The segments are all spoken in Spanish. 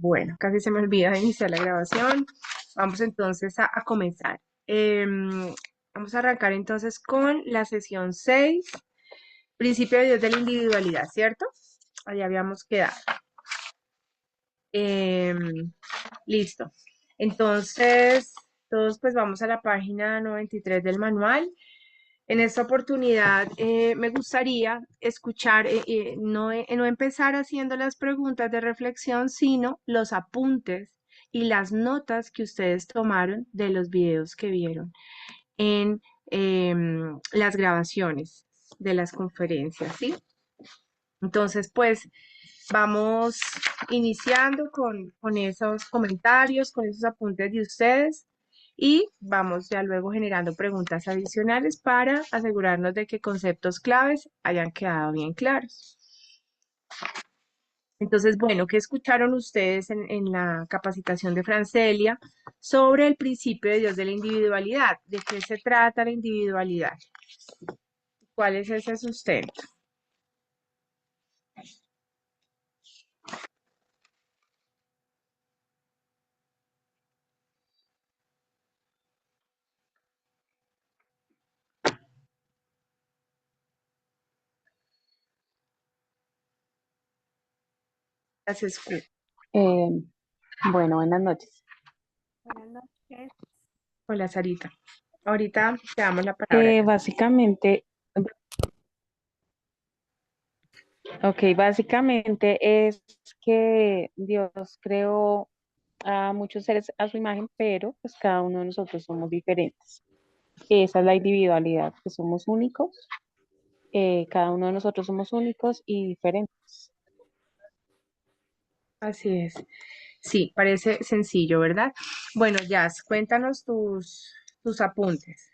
Bueno, casi se me olvida iniciar la grabación. Vamos entonces a comenzar. Vamos a arrancar entonces con la sesión 6, principio de Dios de la individualidad, ¿cierto? Ahí habíamos quedado. Em, Listo. Entonces, todos pues vamos a la página 93 del manual. En esta oportunidad me gustaría escuchar, no empezar haciendo las preguntas de reflexión, sino los apuntes y las notas que ustedes tomaron de los videos que vieron en las grabaciones de las conferencias, ¿sí? Entonces, pues vamos iniciando con esos comentarios, con esos apuntes de ustedes y vamos ya luego generando preguntas adicionales para asegurarnos de que conceptos claves hayan quedado bien claros. Entonces, bueno, ¿qué escucharon ustedes en la capacitación de Francelia sobre el principio de Dios de la individualidad? ¿De qué se trata la individualidad? ¿Cuál es ese sustento? Las escu- Eh, bueno, buenas noches. Buenas noches. Hola, Sarita. Ahorita te damos la palabra. Básicamente, básicamente es que Dios creó a muchos seres a su imagen, pero pues cada uno de nosotros somos diferentes. Esa es la individualidad, que somos únicos, cada uno de nosotros somos únicos y diferentes. Así es. Sí, parece sencillo, ¿verdad? Bueno, Jazz, cuéntanos tus apuntes.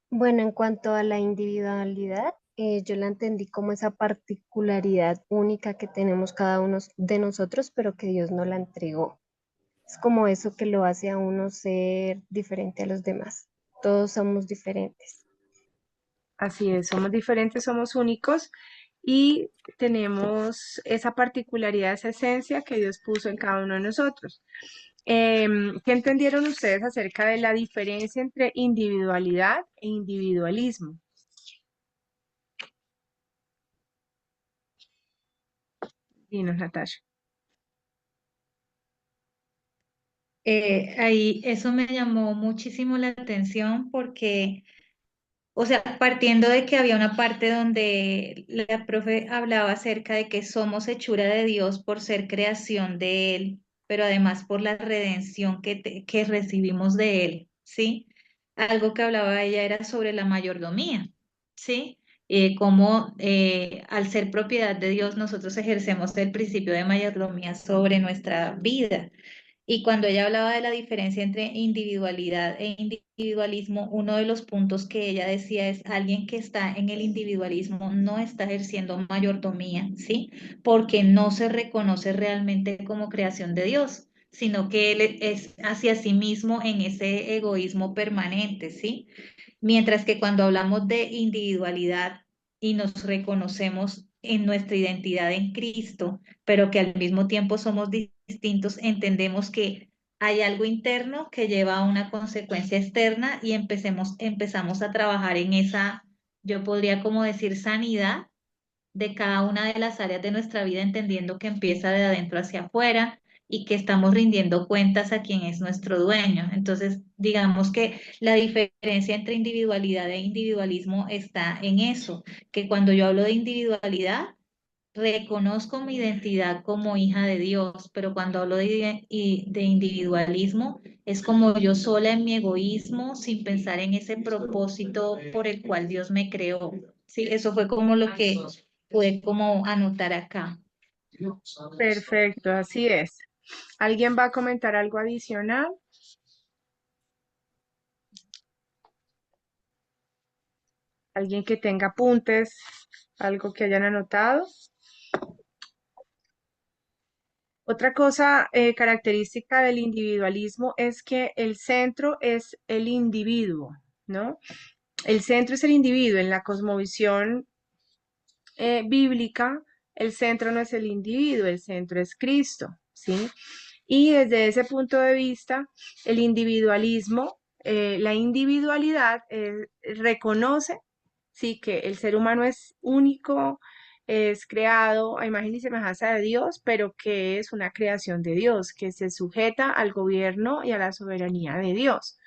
Bueno, en cuanto a la individualidad, yo la entendí como esa particularidad única que tenemos cada uno de nosotros, pero que Dios no la entregó. Es como eso que lo hace a uno ser diferente a los demás. Todos somos diferentes. Así es, somos diferentes, somos únicos y tenemos esa particularidad, esa esencia que Dios puso en cada uno de nosotros. ¿Qué entendieron ustedes acerca de la diferencia entre individualidad e individualismo? Dinos, Natasha. Ahí eso me llamó muchísimo la atención porque, o sea, partiendo de que había una parte donde la profe hablaba acerca de que somos hechura de Dios por ser creación de Él, pero además por la redención que recibimos de Él, ¿sí? Algo que hablaba ella era sobre la mayordomía, ¿sí? Cómo al ser propiedad de Dios nosotros ejercemos el principio de mayordomía sobre nuestra vida. Y cuando ella hablaba de la diferencia entre individualidad e individualismo, uno de los puntos que ella decía es alguien que está en el individualismo no está ejerciendo mayordomía, ¿sí? Porque no se reconoce realmente como creación de Dios, sino que él es hacia sí mismo en ese egoísmo permanente, ¿sí? Mientras que cuando hablamos de individualidad y nos reconocemos en nuestra identidad en Cristo, pero que al mismo tiempo somos distintos, entendemos que hay algo interno que lleva a una consecuencia externa y empezamos a trabajar en esa, yo podría como decir, sanidad de cada una de las áreas de nuestra vida, entendiendo que empieza de adentro hacia afuera y que estamos rindiendo cuentas a quien es nuestro dueño. Entonces, digamos que la diferencia entre individualidad e individualismo está en eso, que cuando yo hablo de individualidad, reconozco mi identidad como hija de Dios, pero cuando hablo de individualismo, es como yo sola en mi egoísmo, sin pensar en ese propósito por el cual Dios me creó. Sí, eso fue como lo que pude como anotar acá. Perfecto, así es. ¿Alguien va a comentar algo adicional? ¿Alguien que tenga apuntes? ¿Algo que hayan anotado? Otra cosa característica del individualismo es que el centro es el individuo, ¿no? el centro es el individuo. En la cosmovisión bíblica, el centro no es el individuo, el centro es Cristo, ¿sí? Y desde ese punto de vista, el individualismo, la individualidad reconoce, sí, que el ser humano es único, es creado a imagen y semejanza de Dios, pero que es una creación de Dios, que se sujeta al gobierno y a la soberanía de Dios.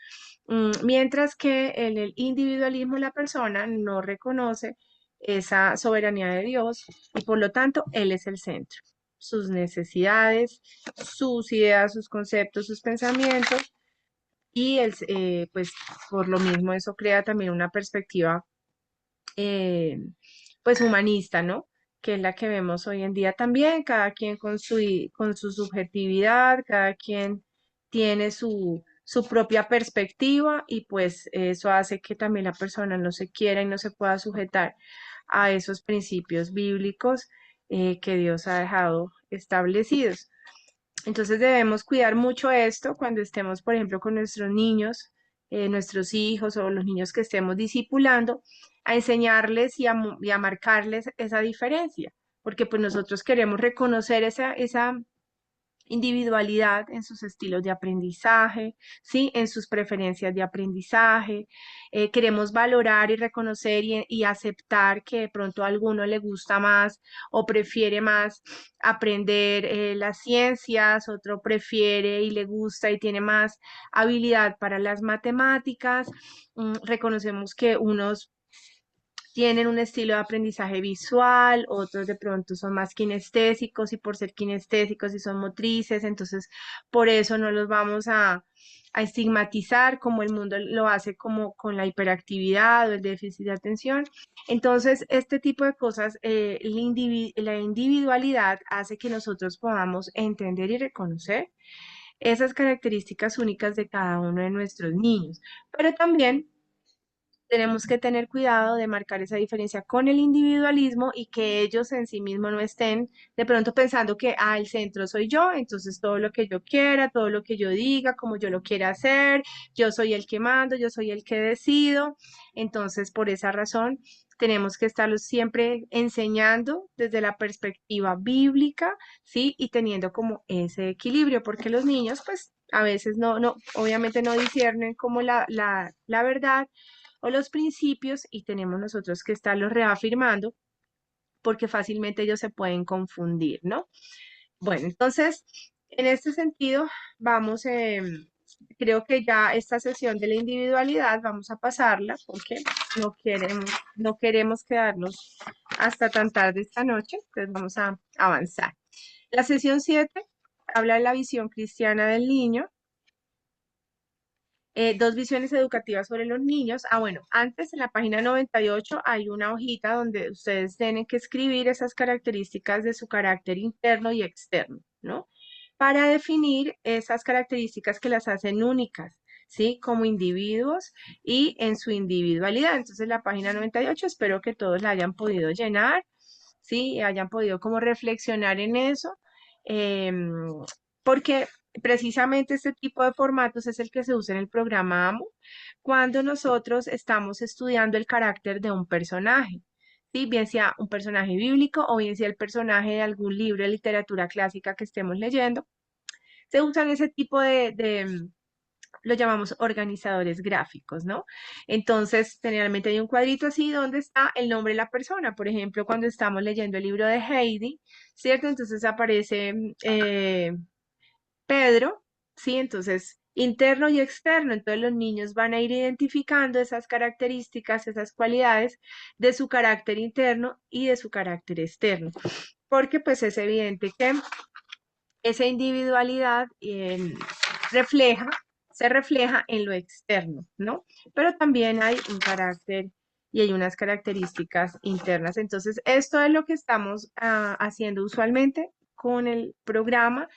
Mientras que en el individualismo la persona no reconoce esa soberanía de Dios y por lo tanto Él es el centro. Sus necesidades, sus ideas, sus conceptos, sus pensamientos y pues por lo mismo eso crea también una perspectiva eh, pues humanista, ¿no? Que es la que vemos hoy en día también, cada quien con su subjetividad, cada quien tiene su propia perspectiva y pues eso hace que también la persona no se quiera y no se pueda sujetar a esos principios bíblicos que Dios ha dejado establecidos. Entonces debemos cuidar mucho esto cuando estemos, por ejemplo, con nuestros niños, nuestros hijos o los niños que estemos discipulando, a enseñarles y a marcarles esa diferencia, porque pues nosotros queremos reconocer esa individualidad en sus estilos de aprendizaje, ¿sí? En sus preferencias de aprendizaje. Queremos valorar y reconocer y aceptar que de pronto a alguno le gusta más o prefiere más aprender las ciencias, otro prefiere y le gusta y tiene más habilidad para las matemáticas. Reconocemos que unos tienen un estilo de aprendizaje visual, otros de pronto son más kinestésicos y por ser kinestésicos y son motrices, entonces por eso no los vamos a estigmatizar como el mundo lo hace como con la hiperactividad o el déficit de atención. Entonces, este tipo de cosas, la individualidad hace que nosotros podamos entender y reconocer esas características únicas de cada uno de nuestros niños, pero también tenemos que tener cuidado de marcar esa diferencia con el individualismo y que ellos en sí mismos no estén de pronto pensando que, el centro soy yo, entonces todo lo que yo quiera, todo lo que yo diga, como yo lo quiera hacer, yo soy el que mando, yo soy el que decido. Entonces, por esa razón, tenemos que estarlos siempre enseñando desde la perspectiva bíblica, ¿sí? Y teniendo como ese equilibrio, porque los niños, pues, a veces obviamente no disciernen como la verdad o los principios y tenemos nosotros que estarlos reafirmando porque fácilmente ellos se pueden confundir, ¿no? Bueno, entonces, en este sentido, vamos, creo que ya esta sesión de la individualidad vamos a pasarla porque no queremos quedarnos hasta tan tarde esta noche, entonces vamos a avanzar. La sesión 7 habla de la visión cristiana del niño. Dos visiones educativas sobre los niños. Bueno, antes en la página 98 hay una hojita donde ustedes tienen que escribir esas características de su carácter interno y externo, ¿no? Para definir esas características que las hacen únicas, ¿sí? Como individuos y en su individualidad. Entonces, la página 98, espero que todos la hayan podido llenar, ¿sí? Hayan podido como reflexionar en eso. Porque precisamente este tipo de formatos es el que se usa en el programa AMO cuando nosotros estamos estudiando el carácter de un personaje, ¿sí? Bien sea un personaje bíblico o bien sea el personaje de algún libro de literatura clásica que estemos leyendo. Se usan ese tipo lo llamamos organizadores gráficos, ¿no? Entonces, generalmente hay un cuadrito así donde está el nombre de la persona. Por ejemplo, cuando estamos leyendo el libro de Heidi, ¿cierto? Entonces aparece Pedro, ¿sí? Entonces, interno y externo. Entonces, los niños van a ir identificando esas características, esas cualidades de su carácter interno y de su carácter externo. Porque, pues, es evidente que esa individualidad se refleja en lo externo, ¿no? Pero también hay un carácter y hay unas características internas. Entonces, esto es lo que estamos haciendo usualmente con el programa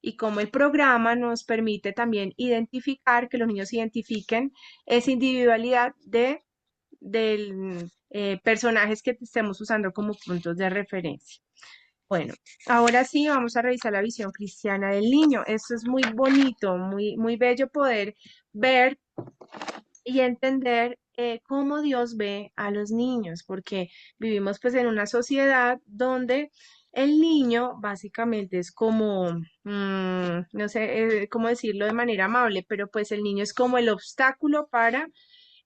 y como el programa nos permite también identificar, que los niños identifiquen esa individualidad de personajes que estemos usando como puntos de referencia. Bueno, ahora sí vamos a revisar la visión cristiana del niño. Esto es muy bonito, muy, muy bello poder ver y entender cómo Dios ve a los niños, porque vivimos pues en una sociedad donde el niño básicamente es como, no sé cómo decirlo de manera amable, pero pues el niño es como el obstáculo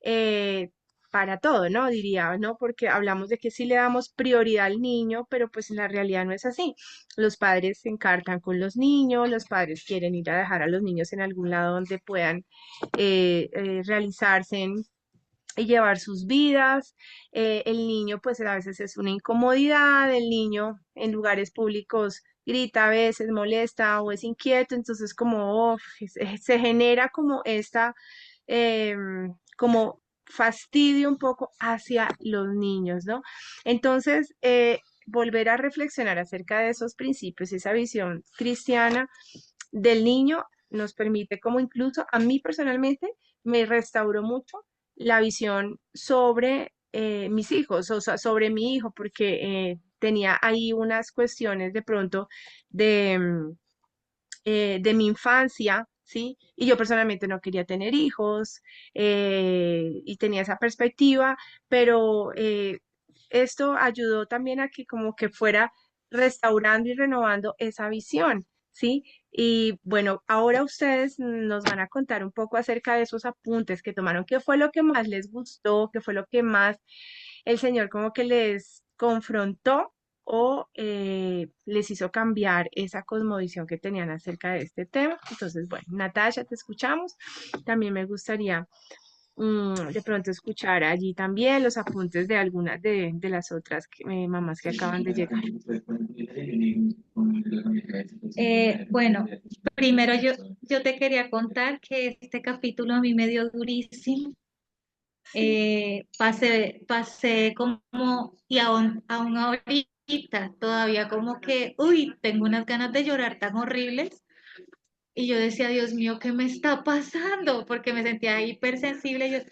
eh, para todo, ¿no? Diría, ¿no? Porque hablamos de que sí le damos prioridad al niño, pero pues en la realidad no es así. Los padres se encartan con los niños, los padres quieren ir a dejar a los niños en algún lado donde puedan realizarse y llevar sus vidas. El niño, pues a veces es una incomodidad, el niño en lugares públicos grita a veces, molesta o es inquieto, entonces como se genera como esta, como fastidio un poco hacia los niños, ¿no? Entonces, volver a reflexionar acerca de esos principios, esa visión cristiana del niño nos permite como incluso a mí personalmente me restauró mucho la visión sobre mis hijos, o sea, sobre mi hijo, porque tenía ahí unas cuestiones de pronto de, de mi infancia, ¿sí? Y yo personalmente no quería tener hijos y tenía esa perspectiva, pero esto ayudó también a que como que fuera restaurando y renovando esa visión, ¿sí? Y bueno, ahora ustedes nos van a contar un poco acerca de esos apuntes que tomaron, qué fue lo que más les gustó, qué fue lo que más el Señor como que les confrontó o les hizo cambiar esa cosmovisión que tenían acerca de este tema. Entonces, bueno, Natasha, te escuchamos. También me gustaría de pronto escuchar allí también los apuntes de algunas de las otras mamás que acaban de llegar. Bueno, primero yo te quería contar que este capítulo a mí me dio durísimo. Pasé como, y aún ahorita, todavía como que, uy, tengo unas ganas de llorar tan horribles. Y yo decía, Dios mío, ¿qué me está pasando? Porque me sentía hipersensible.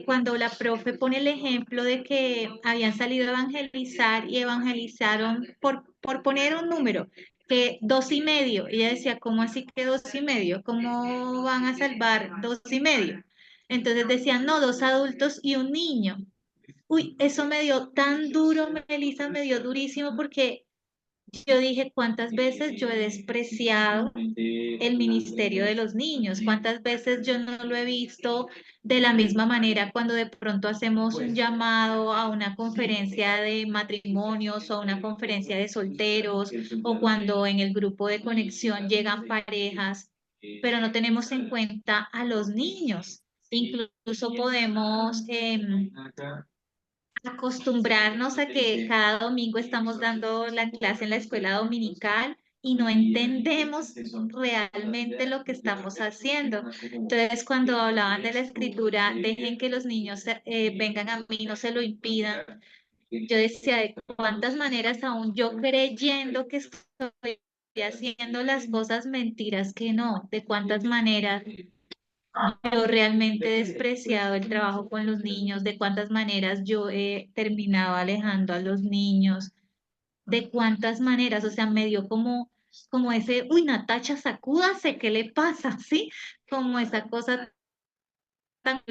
Cuando la profe pone el ejemplo de que habían salido a evangelizar y evangelizaron por poner un número, que 2,5. Ella decía, ¿cómo así que 2,5? ¿Cómo van a salvar 2,5? Entonces decían, no, 2 adultos y un niño. Uy, eso me dio tan duro, Melissa, me dio durísimo porque yo dije, ¿cuántas veces yo he despreciado el ministerio de los niños? ¿Cuántas veces yo no lo he visto de la misma manera cuando de pronto hacemos un llamado a una conferencia de matrimonios o a una conferencia de solteros o cuando en el grupo de conexión llegan parejas, pero no tenemos en cuenta a los niños? Incluso podemos acostumbrarnos a que cada domingo estamos dando la clase en la escuela dominical y no entendemos realmente lo que estamos haciendo. Entonces, cuando hablaban de la escritura, dejen que los niños vengan a mí, no se lo impidan. Yo decía, de cuántas maneras aún yo creyendo que estoy haciendo las cosas mentiras que no, de cuántas maneras yo realmente he despreciado el trabajo con los niños, de cuántas maneras yo he terminado alejando a los niños, de cuántas maneras, o sea, me dio como ese, uy, Natacha, sacúdase, ¿qué le pasa? ¿Sí? Como esa cosa tan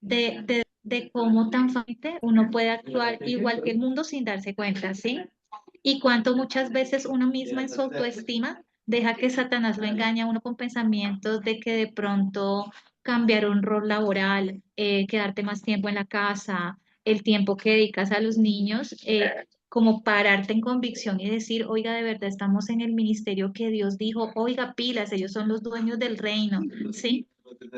de cómo tan fácilmente uno puede actuar igual que el mundo sin darse cuenta, ¿sí? Y cuánto muchas veces uno misma en su autoestima deja que Satanás lo engañe a uno con pensamientos de que de pronto cambiar un rol laboral, quedarte más tiempo en la casa, el tiempo que dedicas a los niños, como pararte en convicción y decir, oiga, de verdad estamos en el ministerio que Dios dijo, oiga, pilas, ellos son los dueños del reino, ¿sí?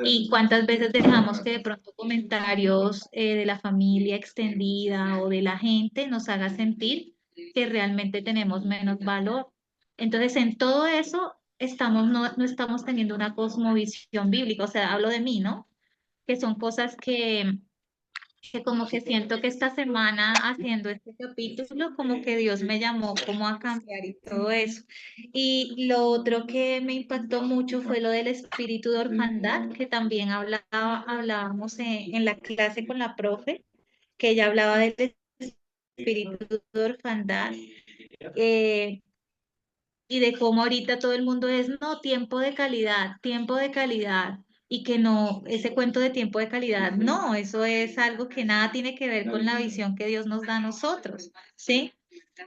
Y cuántas veces dejamos que de pronto comentarios de la familia extendida o de la gente nos haga sentir que realmente tenemos menos valor. Entonces, en todo eso no estamos teniendo una cosmovisión bíblica, o sea, hablo de mí, ¿no? Que son cosas que como que siento que esta semana haciendo este capítulo, como que Dios me llamó como a cambiar y todo eso. Y lo otro que me impactó mucho fue lo del espíritu de orfandad, que también hablábamos en la clase con la profe, que ella hablaba del espíritu de orfandad. eh, y de cómo ahorita todo el mundo es, no, tiempo de calidad, tiempo de calidad. y que no, ese cuento de tiempo de calidad, no, eso es algo que nada tiene que ver con la visión que Dios nos da a nosotros, ¿sí?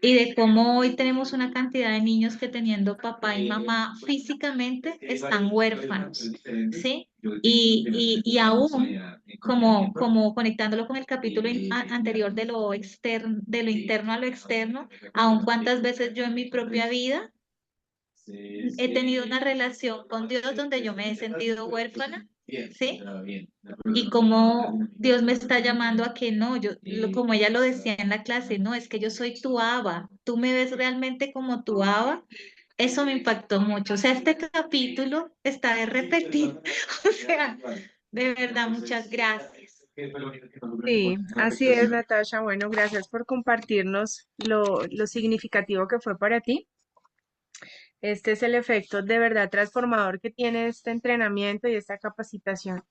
Y de cómo hoy tenemos una cantidad de niños que teniendo papá y mamá físicamente están huérfanos, ¿sí? Y aún como conectándolo con el capítulo anterior de lo externo, de lo interno a lo externo, aún cuántas veces yo en mi propia vida he tenido una relación con Dios donde yo me he sentido huérfana, ¿sí? Y como Dios me está llamando a que no, como ella lo decía en la clase, no, es que yo soy tu Abba, tú me ves realmente como tu Abba, eso me impactó mucho. O sea, este capítulo está de repetir, o sea, de verdad, muchas gracias. Sí, así es, Natasha. Bueno, gracias por compartirnos lo significativo que fue para ti. Este es el efecto de verdad transformador que tiene este entrenamiento y esta capacitación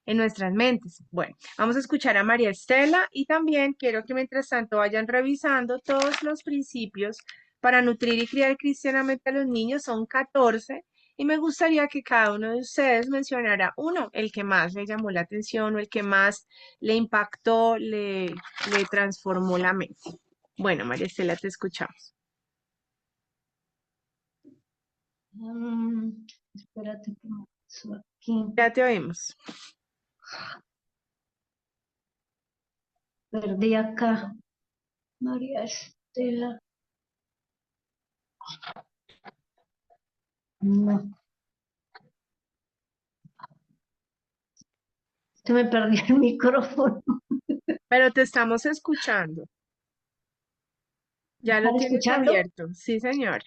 en nuestras mentes. Bueno, vamos a escuchar a María Estela y también quiero que mientras tanto vayan revisando todos los principios para nutrir y criar cristianamente a los niños. Son 14 y me gustaría que cada uno de ustedes mencionara uno, el que más le llamó la atención o el que más le impactó, le transformó la mente. Bueno, María Estela, te escuchamos. Espérate que me paso aquí. Ya te oímos. Perdí acá. María Estela. No. Se me perdió el micrófono. Pero te estamos escuchando. Ya lo ¿Están tienes escuchando? abierto. Sí, señor.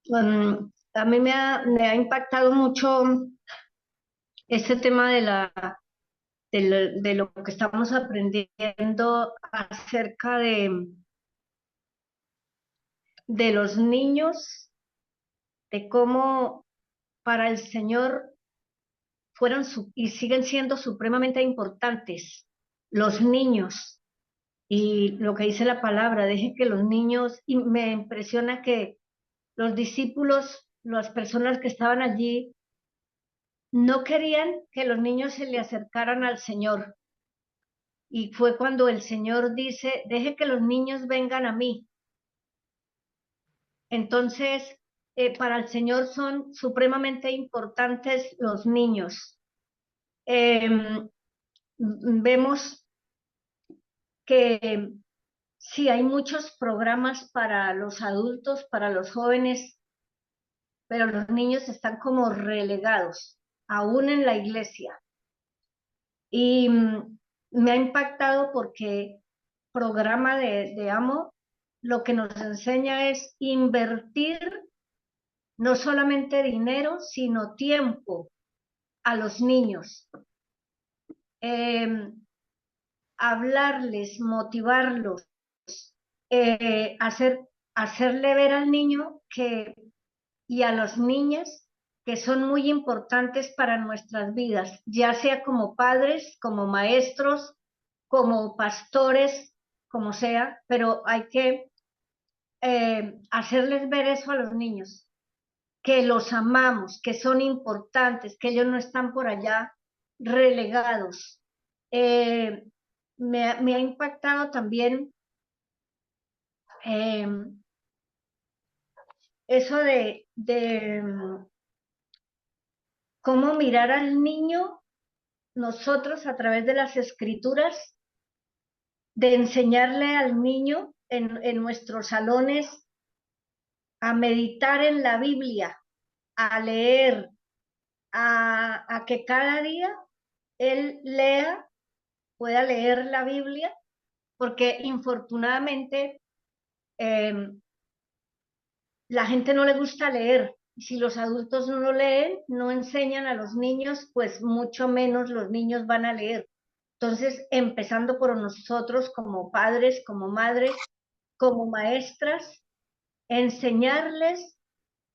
Bueno, a mí me ha impactado mucho este tema de lo que estamos aprendiendo acerca de los niños, de cómo para el Señor fueron y siguen siendo supremamente importantes los niños. Y lo que dice la palabra, deje que los niños, y me impresiona que los discípulos, las personas que estaban allí, no querían que los niños se le acercaran al Señor. Y fue cuando el Señor dice, deje que los niños vengan a mí. Entonces, para el Señor son supremamente importantes los niños. Vemos que sí, hay muchos programas para los adultos, para los jóvenes, pero los niños están como relegados, aún en la iglesia. Y me ha impactado porque programa de Amo lo que nos enseña es invertir no solamente dinero, sino tiempo a los niños. Hablarles, motivarlos, hacerle ver al niño y a las niñas que son muy importantes para nuestras vidas, ya sea como padres, como maestros, como pastores, como sea, pero hay que hacerles ver eso a los niños, que los amamos, que son importantes, que ellos no están por allá relegados. Me ha impactado también eh, eso de cómo mirar al niño nosotros a través de las escrituras, de enseñarle al niño en nuestros salones a meditar en la Biblia, a leer, a que cada día él pueda leer la Biblia, porque infortunadamente eh, la gente no le gusta leer. Si los adultos no leen, no enseñan a los niños, pues mucho menos los niños van a leer. Entonces, empezando por nosotros como padres, como madres, como maestras, enseñarles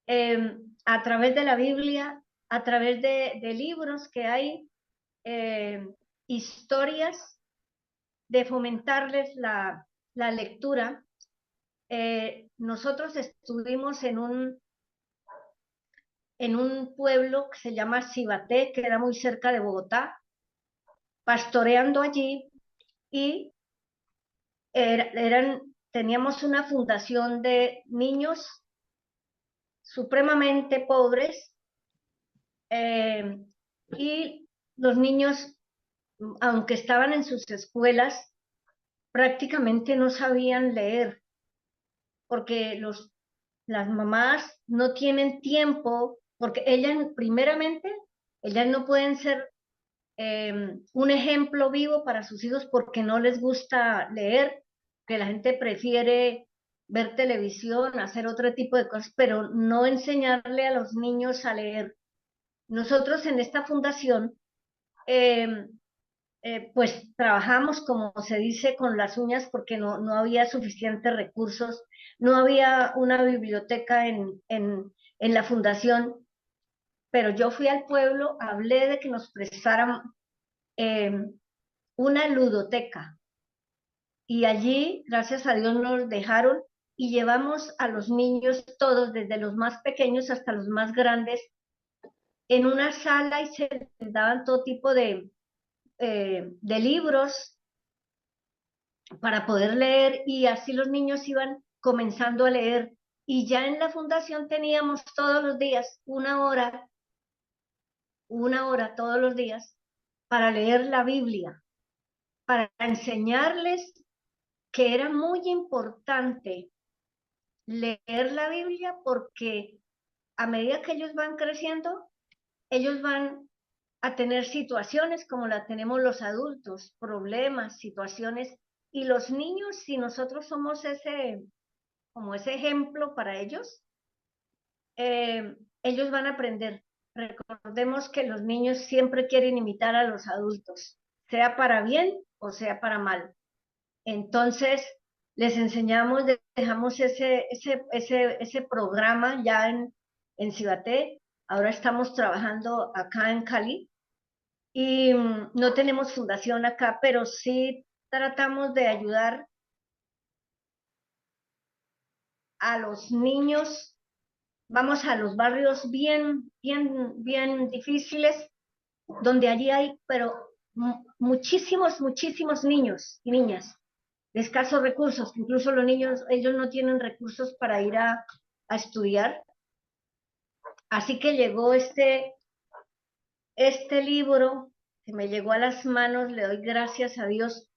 a través de la Biblia, a través de libros que hay, eh, historias, de fomentarles la lectura. Nosotros estuvimos en un pueblo que se llama Cibaté, que era muy cerca de Bogotá, pastoreando allí y teníamos una fundación de niños supremamente pobres eh, y los niños, aunque estaban en sus escuelas, prácticamente no sabían leer porque las mamás no tienen tiempo, porque ellas, primeramente, ellas no pueden ser un ejemplo vivo para sus hijos porque no les gusta leer, que la gente prefiere ver televisión, hacer otro tipo de cosas, pero no enseñarle a los niños a leer. Nosotros en esta fundación, eh, pues trabajamos, como se dice, con las uñas porque no había suficientes recursos, no había una biblioteca en la fundación, pero yo fui al pueblo, hablé de que nos prestaran eh, una ludoteca y allí, gracias a Dios, nos dejaron y llevamos a los niños todos, desde los más pequeños hasta los más grandes, en una sala y se les daban todo tipo de libros para poder leer y así los niños iban comenzando a leer. Y ya en la fundación teníamos todos los días una hora todos los días para leer la Biblia, para enseñarles que era muy importante leer la Biblia porque a medida que ellos van creciendo, ellos van a tener situaciones como la tenemos los adultos, problemas, situaciones, y los niños, si nosotros somos como ese ejemplo para ellos, ellos van a aprender. Recordemos que los niños siempre quieren imitar a los adultos, sea para bien o sea para mal. Entonces, les enseñamos, dejamos ese programa ya en Cibaté. Ahora estamos trabajando acá en Cali y no tenemos fundación acá, pero sí tratamos de ayudar a los niños. Vamos a los barrios bien difíciles, donde allí hay, pero muchísimos niños y niñas de escasos recursos, incluso los niños, ellos no tienen recursos para ir a estudiar. Así que llegó este libro que me llegó a las manos, le doy gracias a Dios,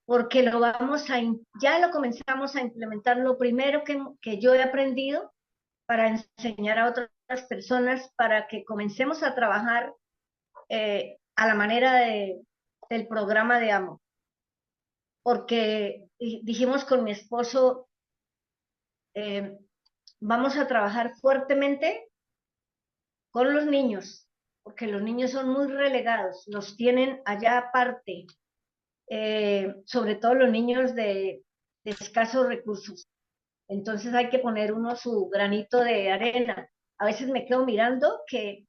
porque ya lo comenzamos a implementar. Lo primero que yo he aprendido para enseñar a otras personas, para que comencemos a trabajar a la manera del programa de AMO, porque dijimos con mi esposo, eh, vamos a trabajar fuertemente con los niños, porque los niños son muy relegados, los tienen allá aparte, sobre todo los niños de escasos recursos. Entonces hay que poner uno su granito de arena. A veces me quedo mirando que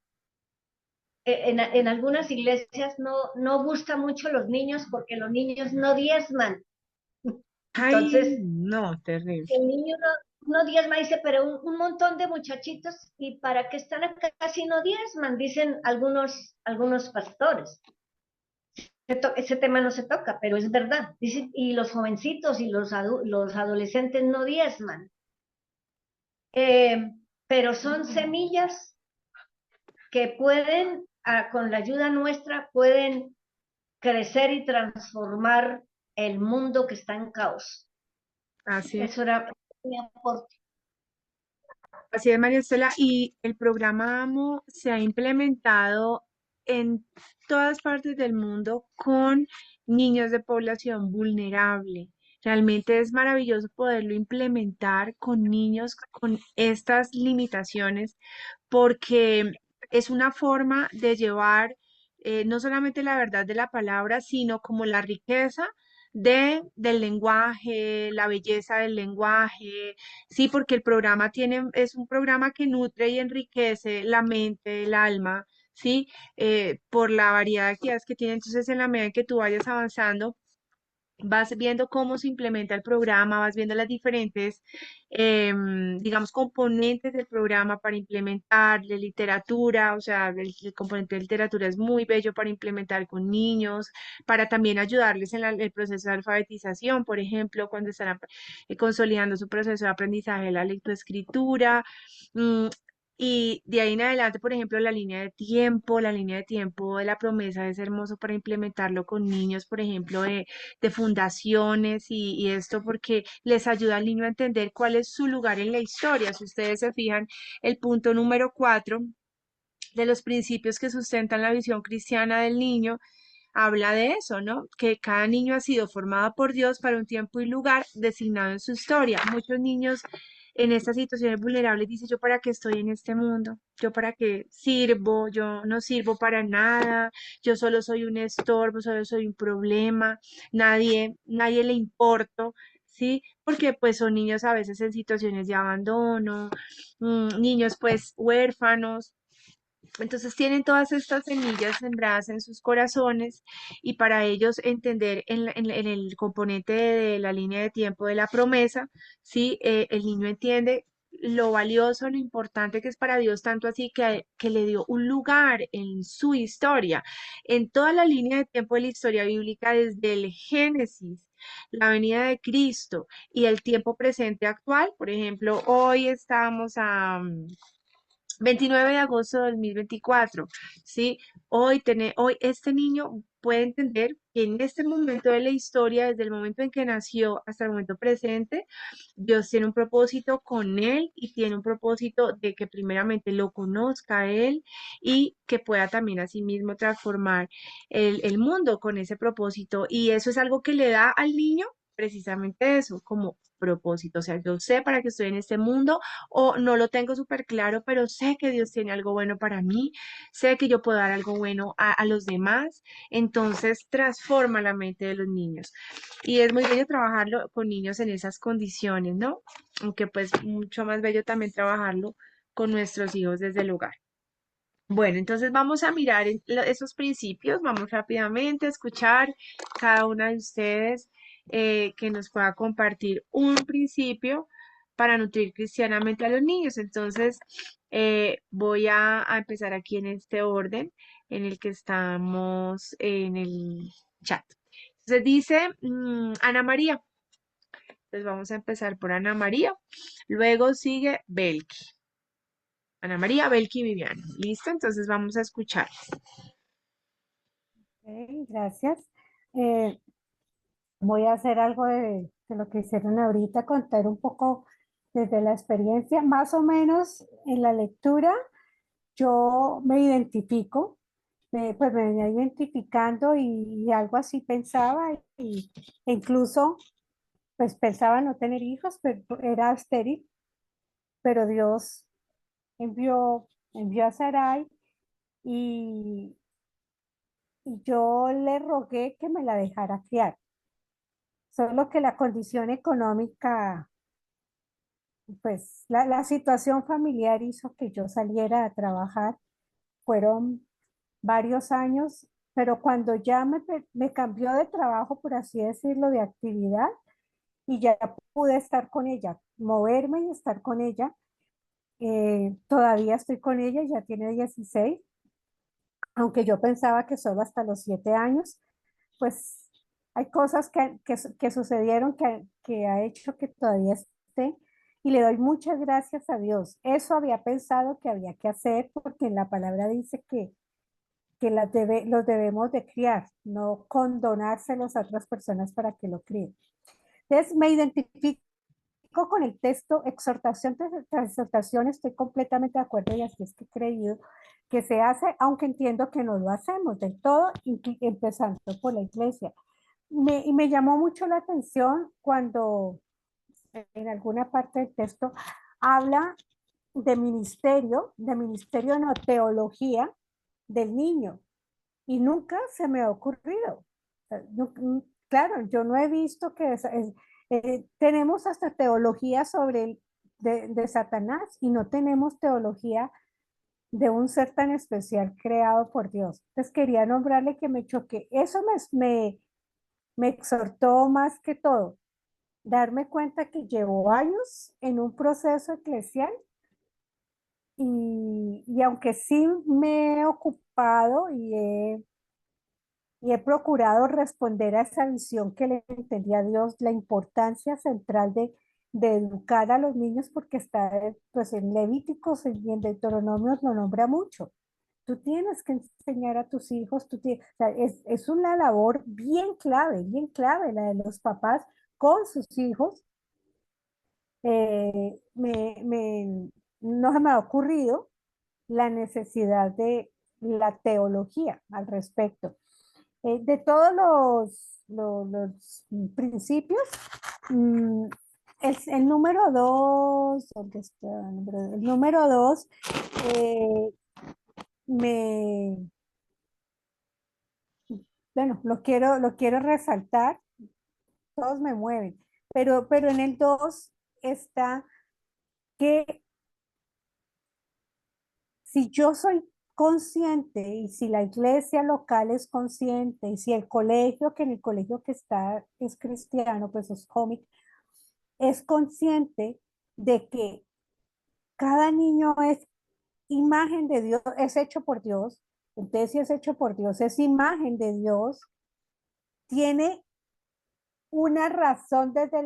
en algunas iglesias no gusta mucho los niños porque los niños no diezman. Ay, Entonces, no, terrible. el niño no diezma, dice, pero un montón de muchachitos, ¿y para qué están acá si no diezman? Dicen algunos pastores. Ese tema no se toca, pero es verdad. Dicen, y los jovencitos y los adolescentes no diezman. Pero son semillas que pueden, con la ayuda nuestra, pueden crecer y transformar el mundo que está en caos. Así es. Eso era mi aporte. Así es, María Estela. Y el programa AMO se ha implementado en todas partes del mundo con niños de población vulnerable. Realmente es maravilloso poderlo implementar con niños con estas limitaciones porque es una forma de llevar no solamente la verdad de la palabra, sino como la riqueza del lenguaje, la belleza del lenguaje. Sí, porque el programa es un programa que nutre y enriquece la mente, el alma, ¿sí? Por la variedad de actividades que tiene. Entonces, en la medida en que tú vayas avanzando, vas viendo cómo se implementa el programa, vas viendo las diferentes, digamos, componentes del programa para implementar, de literatura, o sea, el componente de literatura es muy bello para implementar con niños, para también ayudarles en el proceso de alfabetización, por ejemplo, cuando están consolidando su proceso de aprendizaje de la lectoescritura. mm, y de ahí en adelante, por ejemplo, la línea de tiempo de la promesa es hermoso para implementarlo con niños, por ejemplo, de fundaciones y esto porque les ayuda al niño a entender cuál es su lugar en la historia. Si ustedes se fijan, el punto número 4 de los principios que sustentan la visión cristiana del niño habla de eso, ¿no? Que cada niño ha sido formado por Dios para un tiempo y lugar designado en su historia. Muchos niños en estas situaciones vulnerables dicen, yo para qué estoy en este mundo, yo para qué sirvo, yo no sirvo para nada, yo solo soy un estorbo, solo soy un problema, nadie le importo, ¿sí? Porque pues son niños a veces en situaciones de abandono, niños pues huérfanos. Entonces tienen todas estas semillas sembradas en sus corazones y para ellos entender en el componente de la línea de tiempo de la promesa, ¿sí? El niño entiende lo valioso, lo importante que es para Dios, tanto así que le dio un lugar en su historia, en toda la línea de tiempo de la historia bíblica, desde el Génesis, la venida de Cristo y el tiempo presente actual. Por ejemplo, hoy estamos a 29 de agosto de 2024, ¿sí? Hoy este niño puede entender que en este momento de la historia, desde el momento en que nació hasta el momento presente, Dios tiene un propósito con él y tiene un propósito de que primeramente lo conozca a él y que pueda también asimismo transformar el mundo con ese propósito. Y eso es algo que le da al niño precisamente eso, como propósito. O sea, yo sé para qué estoy en este mundo o no lo tengo súper claro, pero sé que Dios tiene algo bueno para mí, sé que yo puedo dar algo bueno a los demás, entonces transforma la mente de los niños. Y es muy bello trabajarlo con niños en esas condiciones, ¿no? Aunque pues mucho más bello también trabajarlo con nuestros hijos desde el hogar. Bueno, entonces vamos a mirar esos principios, vamos rápidamente a escuchar cada una de ustedes que nos pueda compartir un principio para nutrir cristianamente a los niños. Entonces, voy a empezar aquí en este orden en el que estamos en el chat. Entonces dice Ana María. Entonces vamos a empezar por Ana María. Luego sigue Belki. Ana María, Belki y Viviana. ¿Listo? Entonces vamos a escuchar. Ok, gracias. Eh, Voy a hacer algo de lo que hicieron ahorita, contar un poco desde la experiencia. Más o menos en la lectura yo me identifico, pues me venía identificando y algo así pensaba e incluso pues pensaba no tener hijos, pero era estéril, pero Dios envió a Sarai y, y yo le rogué que me la dejara criar. Solo que la condición económica, pues la situación familiar hizo que yo saliera a trabajar. Fueron varios años, pero cuando ya me cambió de trabajo, por así decirlo, de actividad, y ya pude estar con ella, moverme y estar con ella, todavía estoy con ella, ya tiene 16, aunque yo pensaba que solo hasta los 7 años, pues hay cosas que sucedieron que ha hecho que todavía esté y le doy muchas gracias a Dios. Eso había pensado que había que hacer porque en la palabra dice que los debemos de criar, no condonárselos a otras personas para que lo críen. Entonces me identifico con el texto, exhortación tras exhortación, estoy completamente de acuerdo y así es que he creído que se hace, aunque entiendo que no lo hacemos del todo, empezando por la iglesia. Y me llamó mucho la atención cuando en alguna parte del texto habla de ministerio no, teología del niño. Y nunca se me ha ocurrido. Claro, yo no he visto que tenemos hasta teología sobre de Satanás y no tenemos teología de un ser tan especial creado por Dios. Entonces quería nombrarle que me choqué. Eso me exhortó más que todo darme cuenta que llevo años en un proceso eclesial y aunque sí me he ocupado y he procurado responder a esa visión que le entendía a Dios, la importancia central de educar a los niños, porque está pues en Levíticos y en Deuteronomios lo nombra mucho. Tú tienes que enseñar a tus hijos, o sea, es una labor bien clave la de los papás con sus hijos. Eh, me, me- no se me ha ocurrido la necesidad de la teología al respecto. De todos los principios, mm, el número dos, ¿dónde está? El número dos eh, me, bueno, lo quiero resaltar, todos me mueven, pero en el dos está que si yo soy consciente y si la iglesia local es consciente y si el colegio, que en el colegio que está es cristiano, pues es cómic, es consciente de que cada niño es imagen de Dios, es hecho por Dios, entonces si es hecho por Dios, es imagen de Dios, tiene una razón desde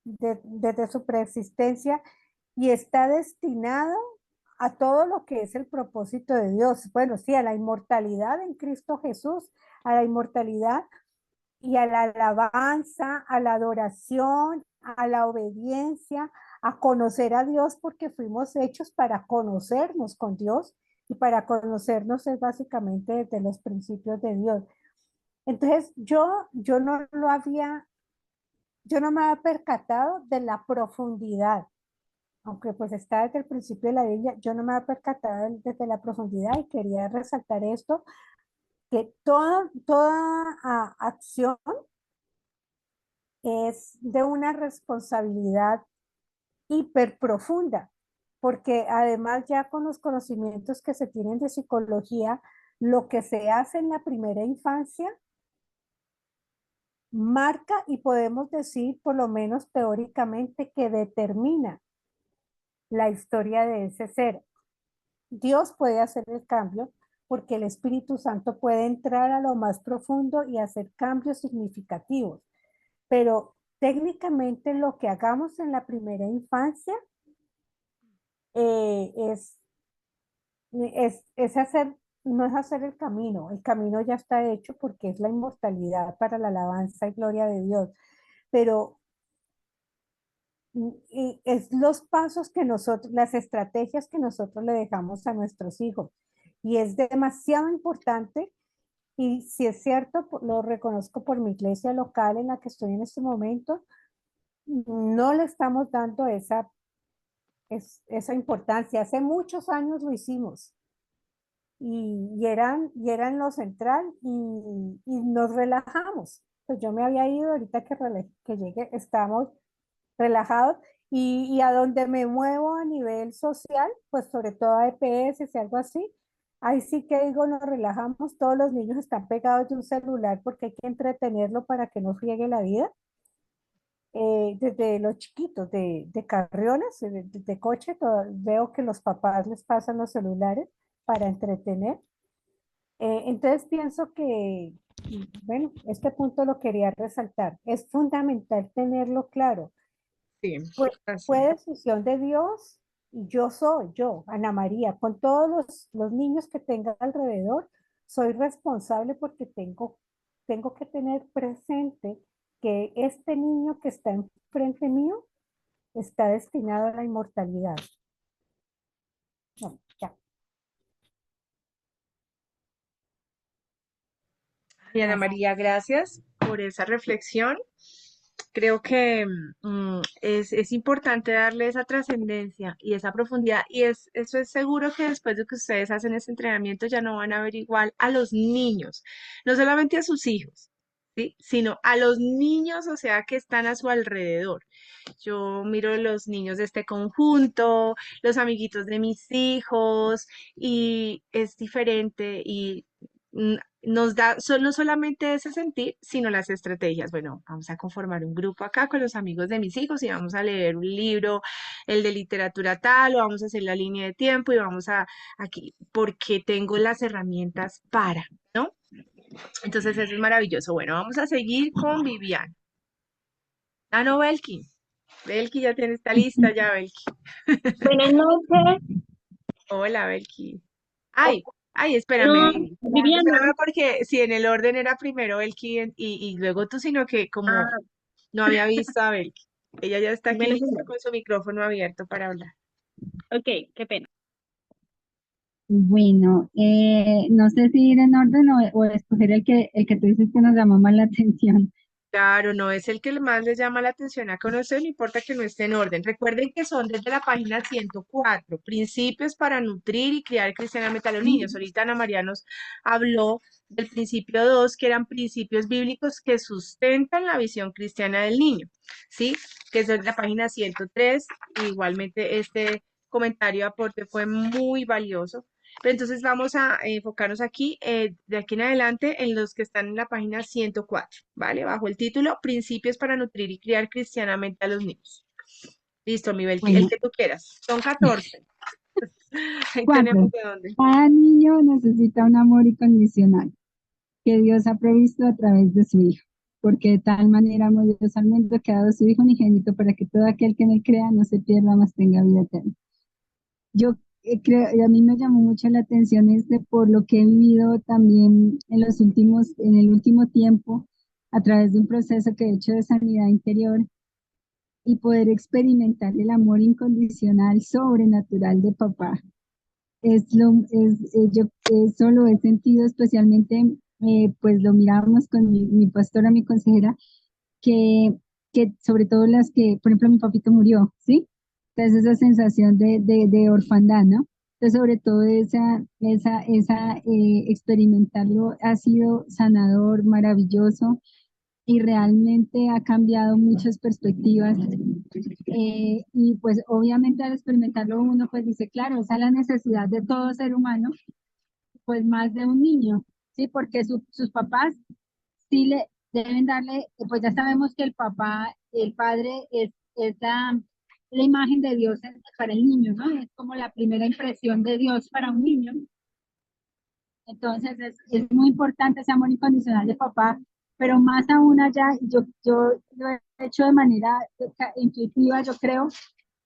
desde su preexistencia y está destinado a todo lo que es el propósito de Dios. Bueno, sí, a la inmortalidad en Cristo Jesús, a la inmortalidad y a la alabanza, a la adoración, a la obediencia, a conocer a Dios, porque fuimos hechos para conocernos con Dios y para conocernos es básicamente desde los principios de Dios. Entonces, yo no lo había, yo no me había percatado de la profundidad, aunque pues está desde el principio de la Biblia, yo no me había percatado desde la profundidad y quería resaltar esto, que toda acción es de una responsabilidad hiper profunda, porque además ya con los conocimientos que se tienen de psicología, lo que se hace en la primera infancia marca y podemos decir, por lo menos teóricamente, que determina la historia de ese ser. Dios puede hacer el cambio porque el Espíritu Santo puede entrar a lo más profundo y hacer cambios significativos, pero técnicamente lo que hagamos en la primera infancia eh, es, es hacer, no es hacer el camino ya está hecho porque es la inmortalidad para la alabanza y gloria de Dios, pero y es los pasos que nosotros, las estrategias que nosotros le dejamos a nuestros hijos. Y es demasiado importante, y si es cierto, lo reconozco por mi iglesia local en la que estoy en este momento, no le estamos dando esa importancia. Hace muchos años lo hicimos y eran lo central y nos relajamos. Pues yo me había ido, ahorita que llegué, estamos relajados y a donde me muevo a nivel social, pues sobre todo a EPS y algo así, ahí sí que digo, nos relajamos, todos los niños están pegados de un celular porque hay que entretenerlo para que no friegue la vida. Desde los chiquitos, de carriones, de coche, veo que los papás les pasan los celulares para entretener. Entonces pienso que, bueno, este punto lo quería resaltar. Es fundamental tenerlo claro. Sí, Fue, así. fue decisión de Dios y yo soy yo, Ana María, con todos los niños que tenga alrededor, soy responsable porque tengo que tener presente que este niño que está enfrente mío está destinado a la inmortalidad. No, ya. Y Ana Gracias. María, gracias por esa reflexión. Creo que es importante darle esa trascendencia y esa profundidad. Y eso es seguro que después de que ustedes hacen ese entrenamiento ya no van a ver igual a los niños, no solamente a sus hijos, ¿sí? Sino a los niños, o sea, que están a su alrededor. Yo miro los niños de este conjunto, los amiguitos de mis hijos, y es diferente y nos da no solamente ese sentir, sino las estrategias. Bueno, vamos a conformar un grupo acá con los amigos de mis hijos y vamos a leer un libro, el de literatura tal, o vamos a hacer la línea de tiempo y vamos a aquí, porque tengo las herramientas para, ¿no? Entonces eso es maravilloso. Bueno, vamos a seguir con Viviana. Ah, no, Belki. Belki ya tiene, está lista ya, Belki. Buenas noches. Hola, Belki. Ay, ay, No, espérame. Viviana. Espérame porque si en el orden era primero Belki y luego tú, sino que como Ah, no había visto a Belki. Ella ya está aquí bueno, lista señora. con su micrófono abierto para hablar. Ok, qué pena. Bueno, no sé si ir en orden o escoger el que tú dices que nos llamó más la atención. Claro, no es el que más les llama la atención a conocer, no importa que no esté en orden. Recuerden que son desde la página 104, principios para nutrir y criar cristianamente a los niños. Ahorita Ana María nos habló del principio 2, que eran principios bíblicos que sustentan la visión cristiana del niño, ¿sí? Que es de la página 103. Igualmente este comentario aporte fue muy valioso. Pero entonces vamos a enfocarnos aquí, de aquí en adelante, en los que están en la página 104, ¿vale? Bajo el título Principios para nutrir y criar cristianamente a los niños. Listo, mi Belki, el Bueno, que tú quieras. Son 14. Ahí tenemos 4. de dónde. Cada niño necesita un amor incondicional que Dios ha provisto a través de su Hijo, porque de tal manera amó Dios al mundo que ha dado su Hijo unigénito para que todo aquel que en él crea no se pierda, mas tenga vida eterna. Yo creo, y a mí me llamó mucho la atención por lo que he vivido también en el último tiempo, a través de un proceso que he hecho de sanidad interior y poder experimentar el amor incondicional, sobrenatural de papá. Yo eso lo he sentido especialmente, pues lo mirábamos con mi pastora, mi consejera, que, que sobre todo las que, por ejemplo, mi papito murió, ¿sí? Entonces esa sensación de orfandad, ¿no? Entonces sobre todo experimentarlo ha sido sanador, maravilloso y realmente ha cambiado muchas perspectivas. Y pues obviamente al experimentarlo uno pues dice, claro, esa es la necesidad de todo ser humano, pues más de un niño, ¿sí? Porque sus papás sí le deben darle, pues ya sabemos que el papá, el padre es la imagen de Dios para el niño, ¿no? Es como la primera impresión de Dios para un niño. Entonces es muy importante ese amor incondicional de papá, pero más aún allá, yo lo he hecho de manera intuitiva, yo creo,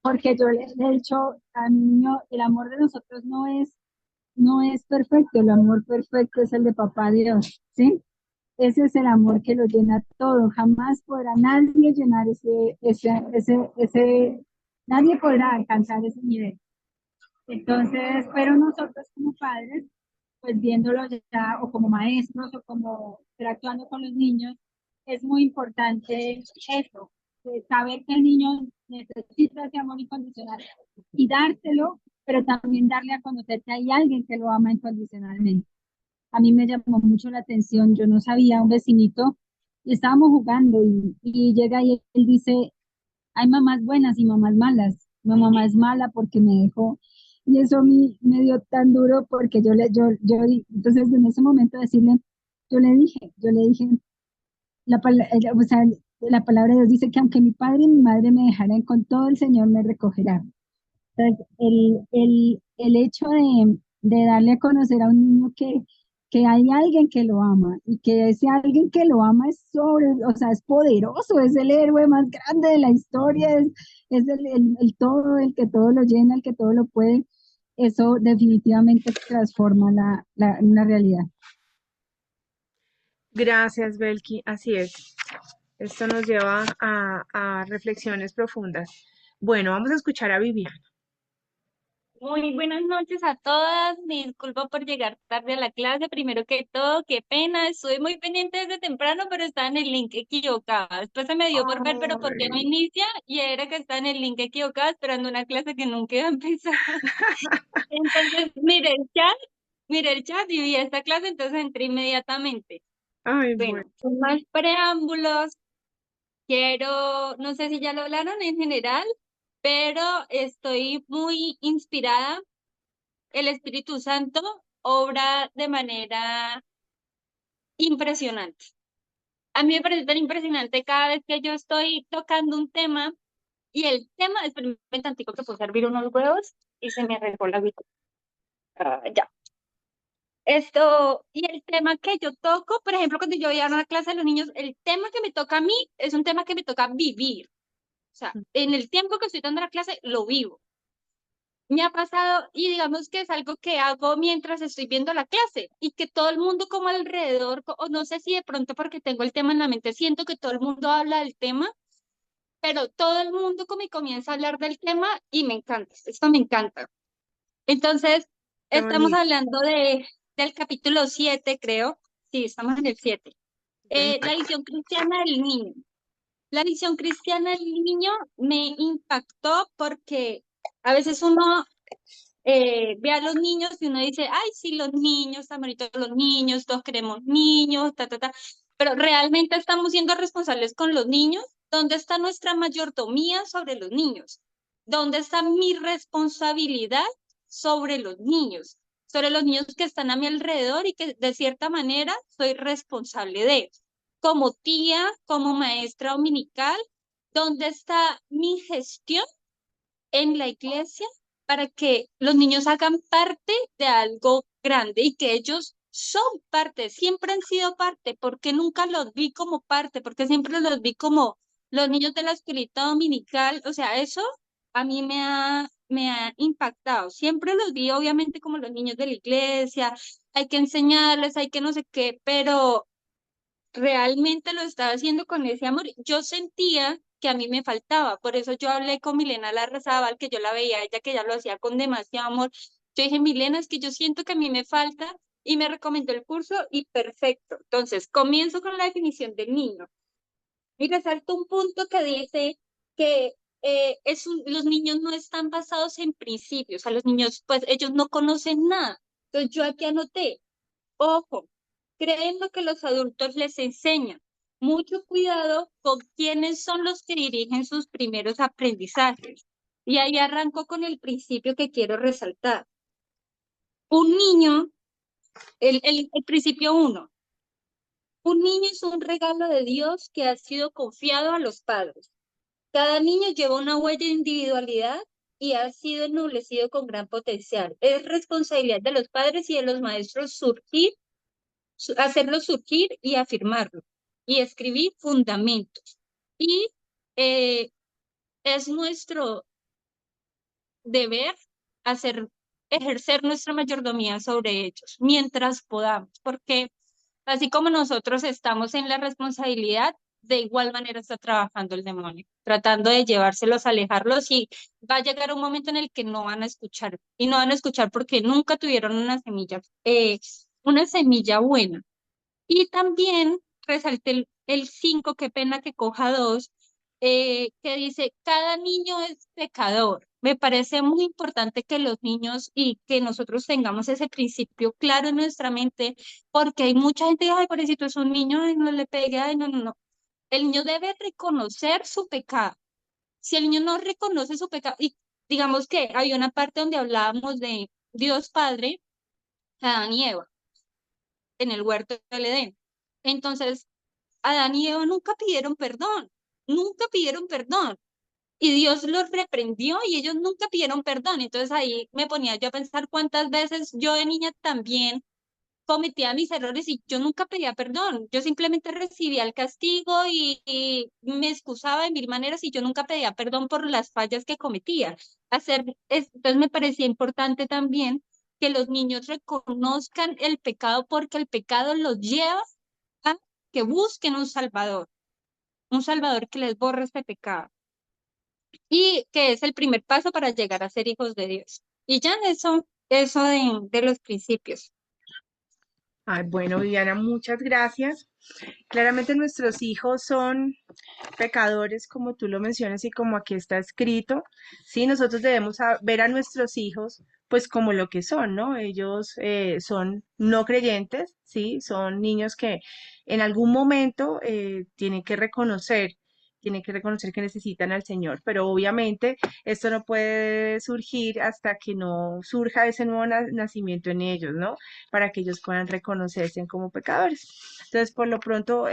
porque yo le he dicho al niño, el amor de nosotros no es perfecto, el amor perfecto es el de papá Dios, ¿sí? Ese es el amor que lo llena todo. Jamás podrá nadie llenar nadie podrá alcanzar ese nivel. Entonces, pero nosotros como padres, pues viéndolo ya, o como maestros, o como interactuando con los niños, es muy importante eso, saber que el niño necesita ese amor incondicional y dárselo, pero también darle a conocer que hay alguien que lo ama incondicionalmente. A mí me llamó mucho la atención, yo no sabía, un vecinito, y estábamos jugando y llega y él dice, hay mamás buenas y mamás malas. Mi mamá es mala porque me dejó. Y eso a mí me dio tan duro porque entonces en ese momento decirle, yo le dije, o sea, la palabra de Dios dice que aunque mi padre y mi madre me dejaran, con todo el Señor me recogerá. Entonces, el hecho de darle a conocer a un niño que hay alguien que lo ama y que ese alguien que lo ama o sea, es poderoso, es el héroe más grande de la historia, es el todo, el que todo lo llena, el que todo lo puede, eso definitivamente transforma una realidad. Gracias, Belki. Así es. Esto nos lleva a reflexiones profundas. Bueno, vamos a escuchar a Viviana. Muy buenas noches a todas. Me disculpo por llegar tarde a la clase. Primero que todo, qué pena. Estuve muy pendiente desde temprano, pero estaba en el link equivocado. Después se me dio por ver, pero ¿por qué no Ay. inicia? Y era que está en el link equivocado esperando una clase que nunca iba a empezar. Entonces, mire el chat y vi esta clase, entonces entré inmediatamente. Ay, bueno. Bueno, sin más preámbulos, no sé si ya lo hablaron en general, pero estoy muy inspirada. El Espíritu Santo obra de manera impresionante. A mí me parece tan impresionante cada vez que yo estoy tocando un tema y el tema, espérame un tantico que puedo servir unos huevos y se me regó la agüita. Ya. Esto, y el tema que yo toco, por ejemplo, cuando yo voy a dar una clase a los niños, el tema que me toca a mí es un tema que me toca vivir. O sea, en el tiempo que estoy dando la clase, lo vivo. Me ha pasado y digamos que es algo que hago mientras estoy viendo la clase y que todo el mundo como alrededor, o no sé si de pronto porque tengo el tema en la mente, siento que todo el mundo habla del tema, pero todo el mundo como y comienza a hablar del tema y me encanta, esto me encanta. Entonces, Qué estamos bonito. hablando del capítulo 7, creo. Sí, estamos en el 7. La visión cristiana del niño. La visión cristiana del niño me impactó porque a veces uno ve a los niños y uno dice, ay, sí, los niños, tan bonitos los niños, todos queremos niños, ta, ta, ta. Pero realmente estamos siendo responsables con los niños. ¿Dónde está nuestra mayordomía sobre los niños? ¿Dónde está mi responsabilidad sobre los niños? Sobre los niños que están a mi alrededor y que de cierta manera soy responsable de ellos. Como tía, como maestra dominical, ¿dónde está mi gestión en la iglesia para que los niños hagan parte de algo grande y que ellos son parte, siempre han sido parte, porque nunca los vi como parte, porque siempre los vi como los niños de la escuelita dominical, o sea, eso a mí me ha impactado. Siempre los vi obviamente como los niños de la iglesia, hay que enseñarles, hay que no sé qué, pero realmente lo estaba haciendo con ese amor. Yo sentía que a mí me faltaba, por eso yo hablé con Milena Larrazábal, que yo la veía a ella, que ella lo hacía con demasiado amor. Yo dije, Milena, es que yo siento que a mí me falta y me recomendó el curso y perfecto. Entonces, comienzo con la definición del niño y resalto un punto que dice que los niños no están basados en principios, a los niños, pues ellos no conocen nada. Entonces, yo aquí anoté, ojo, creen lo que los adultos les enseñan. Mucho cuidado con quiénes son los que dirigen sus primeros aprendizajes. Y ahí arranco con el principio que quiero resaltar. Un niño, el principio uno, un niño es un regalo de Dios que ha sido confiado a los padres. Cada niño lleva una huella de individualidad y ha sido ennoblecido con gran potencial. Es responsabilidad de los padres y de los maestros hacerlo surgir y afirmarlo y escribir fundamentos. Y eh, es nuestro deber hacer, ejercer nuestra mayordomía sobre ellos mientras podamos, porque así como nosotros estamos en la responsabilidad, de igual manera está trabajando el demonio, tratando de llevárselos, alejarlos y va a llegar un momento en el que no van a escuchar y no van a escuchar porque nunca tuvieron una semilla buena. Y también resalté el 5, qué pena que coja dos, que dice, cada niño es pecador. Me parece muy importante que los niños y que nosotros tengamos ese principio claro en nuestra mente, porque hay mucha gente que, ay, pobrecito, es un niño, ay, no le pegue, ay, no, no, no. El niño debe reconocer su pecado. Si el niño no reconoce su pecado, y digamos que hay una parte donde hablábamos de Dios Padre, Adán y Eva, en el huerto del Edén. Entonces, Adán y Eva nunca pidieron perdón, nunca pidieron perdón. Y Dios los reprendió y ellos nunca pidieron perdón. Entonces ahí me ponía yo a pensar cuántas veces yo de niña también cometía mis errores y yo nunca pedía perdón. Yo simplemente recibía el castigo y me excusaba de mil maneras y yo nunca pedía perdón por las fallas que cometía. Entonces me parecía importante también que los niños reconozcan el pecado porque el pecado los lleva a que busquen un Salvador que les borre este pecado y que es el primer paso para llegar a ser hijos de Dios. Y ya eso de los principios. Ay, bueno, Viviana, muchas gracias. Claramente nuestros hijos son pecadores, como tú lo mencionas y como aquí está escrito. Sí, nosotros debemos ver a nuestros hijos pues como lo que son, ¿no? Ellos son no creyentes, sí, son niños que en algún momento tienen que reconocer tienen que reconocer que necesitan al Señor, pero obviamente esto no puede surgir hasta que no surja ese nuevo nacimiento en ellos, ¿no? Para que ellos puedan reconocerse como pecadores. Entonces, por lo pronto,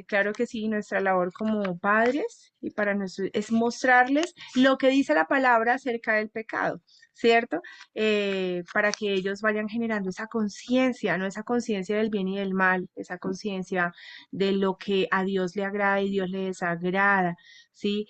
claro que sí, nuestra labor como padres y para nosotros es mostrarles lo que dice la palabra acerca del pecado, ¿cierto? Para que ellos vayan generando esa conciencia, ¿no? Esa conciencia del bien y del mal, esa conciencia de lo que a Dios le agrada y Dios le desagrada, ¿sí?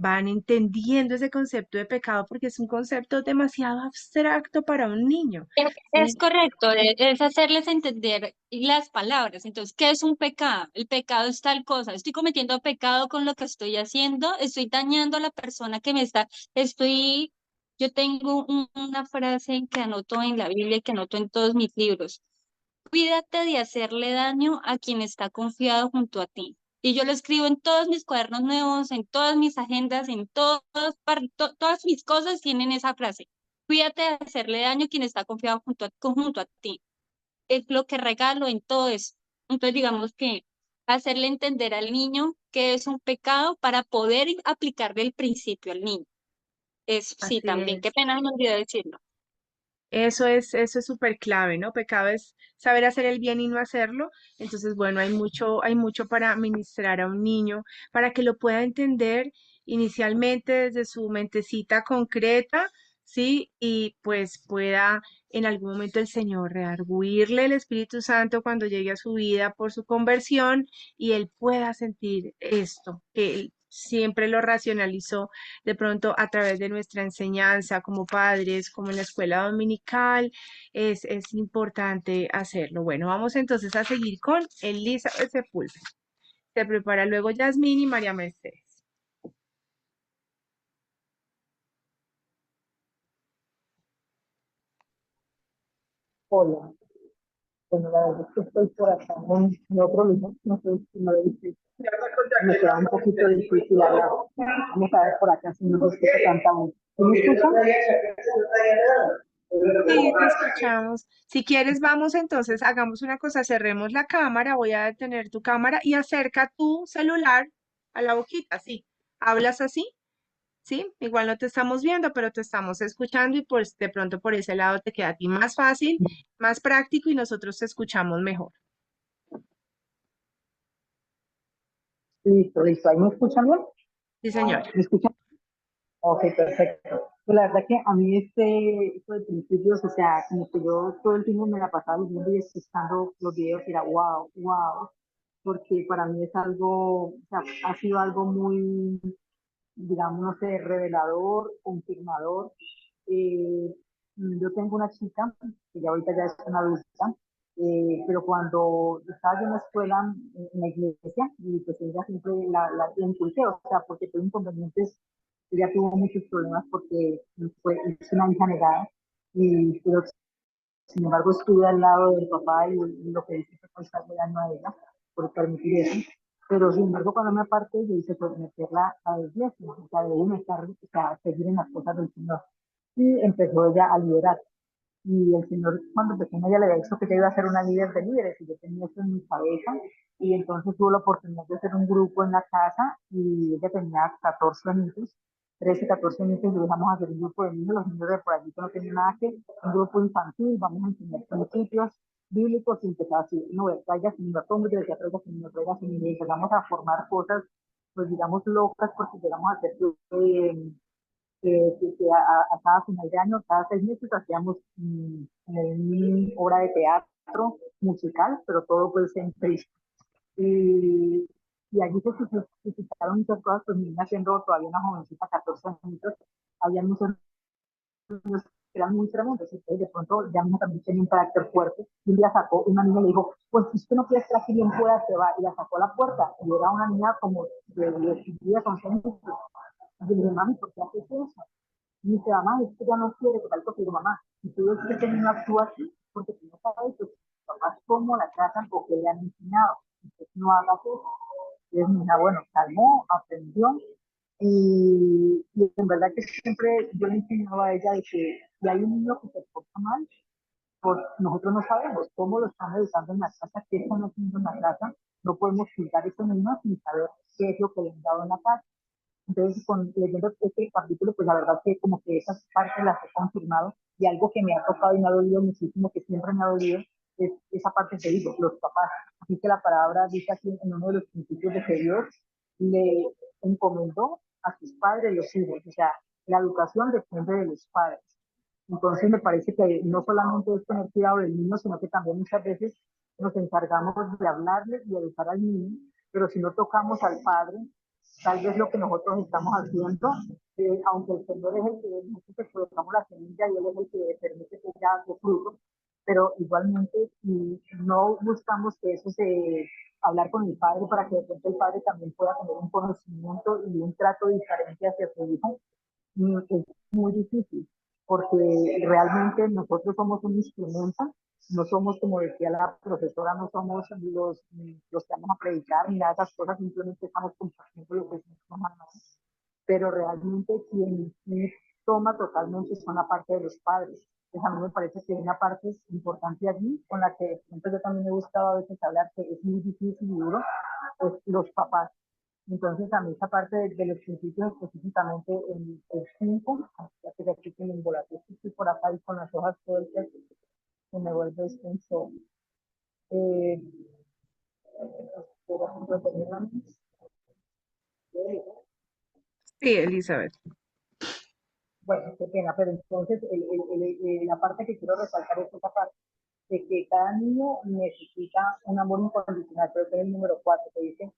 Van entendiendo ese concepto de pecado porque es un concepto demasiado abstracto para un niño, Es ¿sí? correcto, es hacerles entender las palabras. Entonces, ¿qué es un pecado? El pecado es tal cosa. Estoy cometiendo pecado con lo que estoy haciendo, estoy dañando a la persona que me está, estoy, yo tengo una frase que anoto en la Biblia y que anoto en todos mis libros. Cuídate de hacerle daño a quien está confiado junto a ti. Y yo lo escribo en todos mis cuadernos nuevos, en todas mis agendas, en todas mis cosas tienen esa frase. Cuídate de hacerle daño a quien está confiado junto a ti. Es lo que regalo en todo eso. Entonces, digamos que hacerle entender al niño que es un pecado para poder aplicarle el principio al niño. Es, sí, Así también, qué es. pena me olvidé decirlo. Eso es súper clave, ¿no? Pecado es saber hacer el bien y no hacerlo. Entonces, bueno, hay mucho para ministrar a un niño, para que lo pueda entender inicialmente desde su mentecita concreta, ¿sí? Y pues pueda en algún momento el Señor redarguirle el Espíritu Santo cuando llegue a su vida por su conversión y él pueda sentir esto, que él siempre lo racionalizó de pronto a través de nuestra enseñanza como padres, como en la escuela dominical, es importante hacerlo. Bueno, vamos entonces a seguir con Elizabeth Sepúlveda. Se prepara luego Yasmín y María Mercedes. Hola, bueno, la verdad es que estoy por acá en otro lugar, no sé si me lo dice. Me queda un poquito difícil hablar. Vamos a ver por acá si nos escucha tanta voz. ¿Sí me escuchan? Sí, te escuchamos. Si quieres, vamos entonces, hagamos una cosa, cerremos la cámara, voy a detener tu cámara y acerca tu celular a la boquita, sí. Hablas así, ¿sí? Igual no te estamos viendo, pero te estamos escuchando y pues de pronto por ese lado te queda a ti más fácil, más práctico y nosotros te escuchamos mejor. Listo, listo. ¿Ahí me escuchan bien? Sí, señor. ¿Me escuchan? Ok, perfecto. Pues la verdad que a mí esto de principios, o sea, como que yo todo el tiempo me la pasaba viendo y escuchando los videos y era wow, wow, porque para mí es algo, o sea, ha sido algo muy, digamos, no sé, revelador, confirmador. Eh, yo tengo una chica, que ya ahorita ya es una adulta, pero cuando estaba yo en la escuela, en la iglesia, y pues ella siempre la inculqué, o sea, porque tuvo inconvenientes, ella tuvo muchos problemas porque es una hija negada, pero sin embargo estuve al lado del papá y lo que dice fue causarle daño a ella por permitir eso. Pero sin embargo, cuando me aparté, yo hice por meterla a la iglesia, o sea, de una estar, o sea, seguir en las cosas del Señor. Y empezó ella a liderar. Y el Señor, cuando pequeña, ya le había dicho que ella iba a ser una líder de líderes, y yo tenía eso en mi cabeza. Y entonces tuve la oportunidad de hacer un grupo en la casa, y ella tenía 14 años, 13, 14 años, y dejamos hacer un grupo de niños, los niños de por allí que no tenían nada que, un grupo infantil, vamos a enseñar principios bíblicos, y empezaba así, no, traiga señor, todo el mundo decía, traiga señor, y empezamos a formar cosas, pues digamos, locas, porque llegamos a hacer que a cada final de año, cada 6 meses, hacíamos una obra de teatro musical, pero todo pues en Cristo. Y, y allí se suscitaron muchas cosas, pues mi niña siendo todavía una jovencita, 14 años, había muchos niños que eran muy tremendos, y de pronto ya mismo también tenía un carácter fuerte, y un día sacó, una niña le dijo, pues si usted no quiere estar aquí bien fuera, se va, y la sacó a la puerta, y era una niña como de 10, 11 años, y le dije, mami, ¿por qué haces eso? Y dice, mamá, es que ya no quiere que tal cosa. Y digo, mamá, si tú ves que este niño actúa así, porque tú no sabes que sus papás cómo la tratan o qué le han enseñado. Entonces no hagas eso. Entonces mi hija, bueno, calmó, aprendió. Y en verdad que siempre yo le enseñaba a ella de que si hay un niño que se porta mal, pues nosotros no sabemos cómo lo están educando en la casa, qué están haciendo en la casa, no podemos juzgar a estos niños sin saber qué es lo que les han dado en la casa. Entonces, leyendo este capítulo, pues la verdad que como que esas partes las he confirmado y algo que me ha tocado y me ha dolido muchísimo, que siempre me ha dolido, es esa parte que digo, los papás. Así que la palabra dice aquí en uno de los principios de que Dios le encomendó a sus padres los hijos, o sea, la educación depende de los padres. Entonces me parece que no solamente es tener cuidado del niño, sino que también muchas veces nos encargamos de hablarle y educar al niño, pero si no tocamos al padre, tal vez lo que nosotros estamos haciendo, aunque el Señor es el que nosotros colocamos la semilla y Él es el que permite que ya dé fruto, pero igualmente si no buscamos que eso se hablar con el padre para que de pronto el padre también pueda tener un conocimiento y un trato diferente hacia su hijo, es muy difícil, porque realmente nosotros somos un instrumento, no somos, como decía la profesora, no somos los que vamos a predicar ni nada de esas cosas, simplemente estamos compartiendo lo que somos, pero realmente quien toma totalmente son la parte de los padres. Entonces a mí me parece que hay una parte importante allí con la que yo también me gustaba a veces hablar, que es muy difícil y duro, es los papás. Entonces, a mí esa parte de los principios, específicamente el 5, ya que aquí tienen el volante, estoy por acá y con las hojas todo el texto, que me vuelve extenso. Eh, Sí, Elizabeth. bueno, qué pena, pero entonces la parte que quiero resaltar es esa parte, de que cada niño necesita un amor incondicional, pero que es el número 4, que dice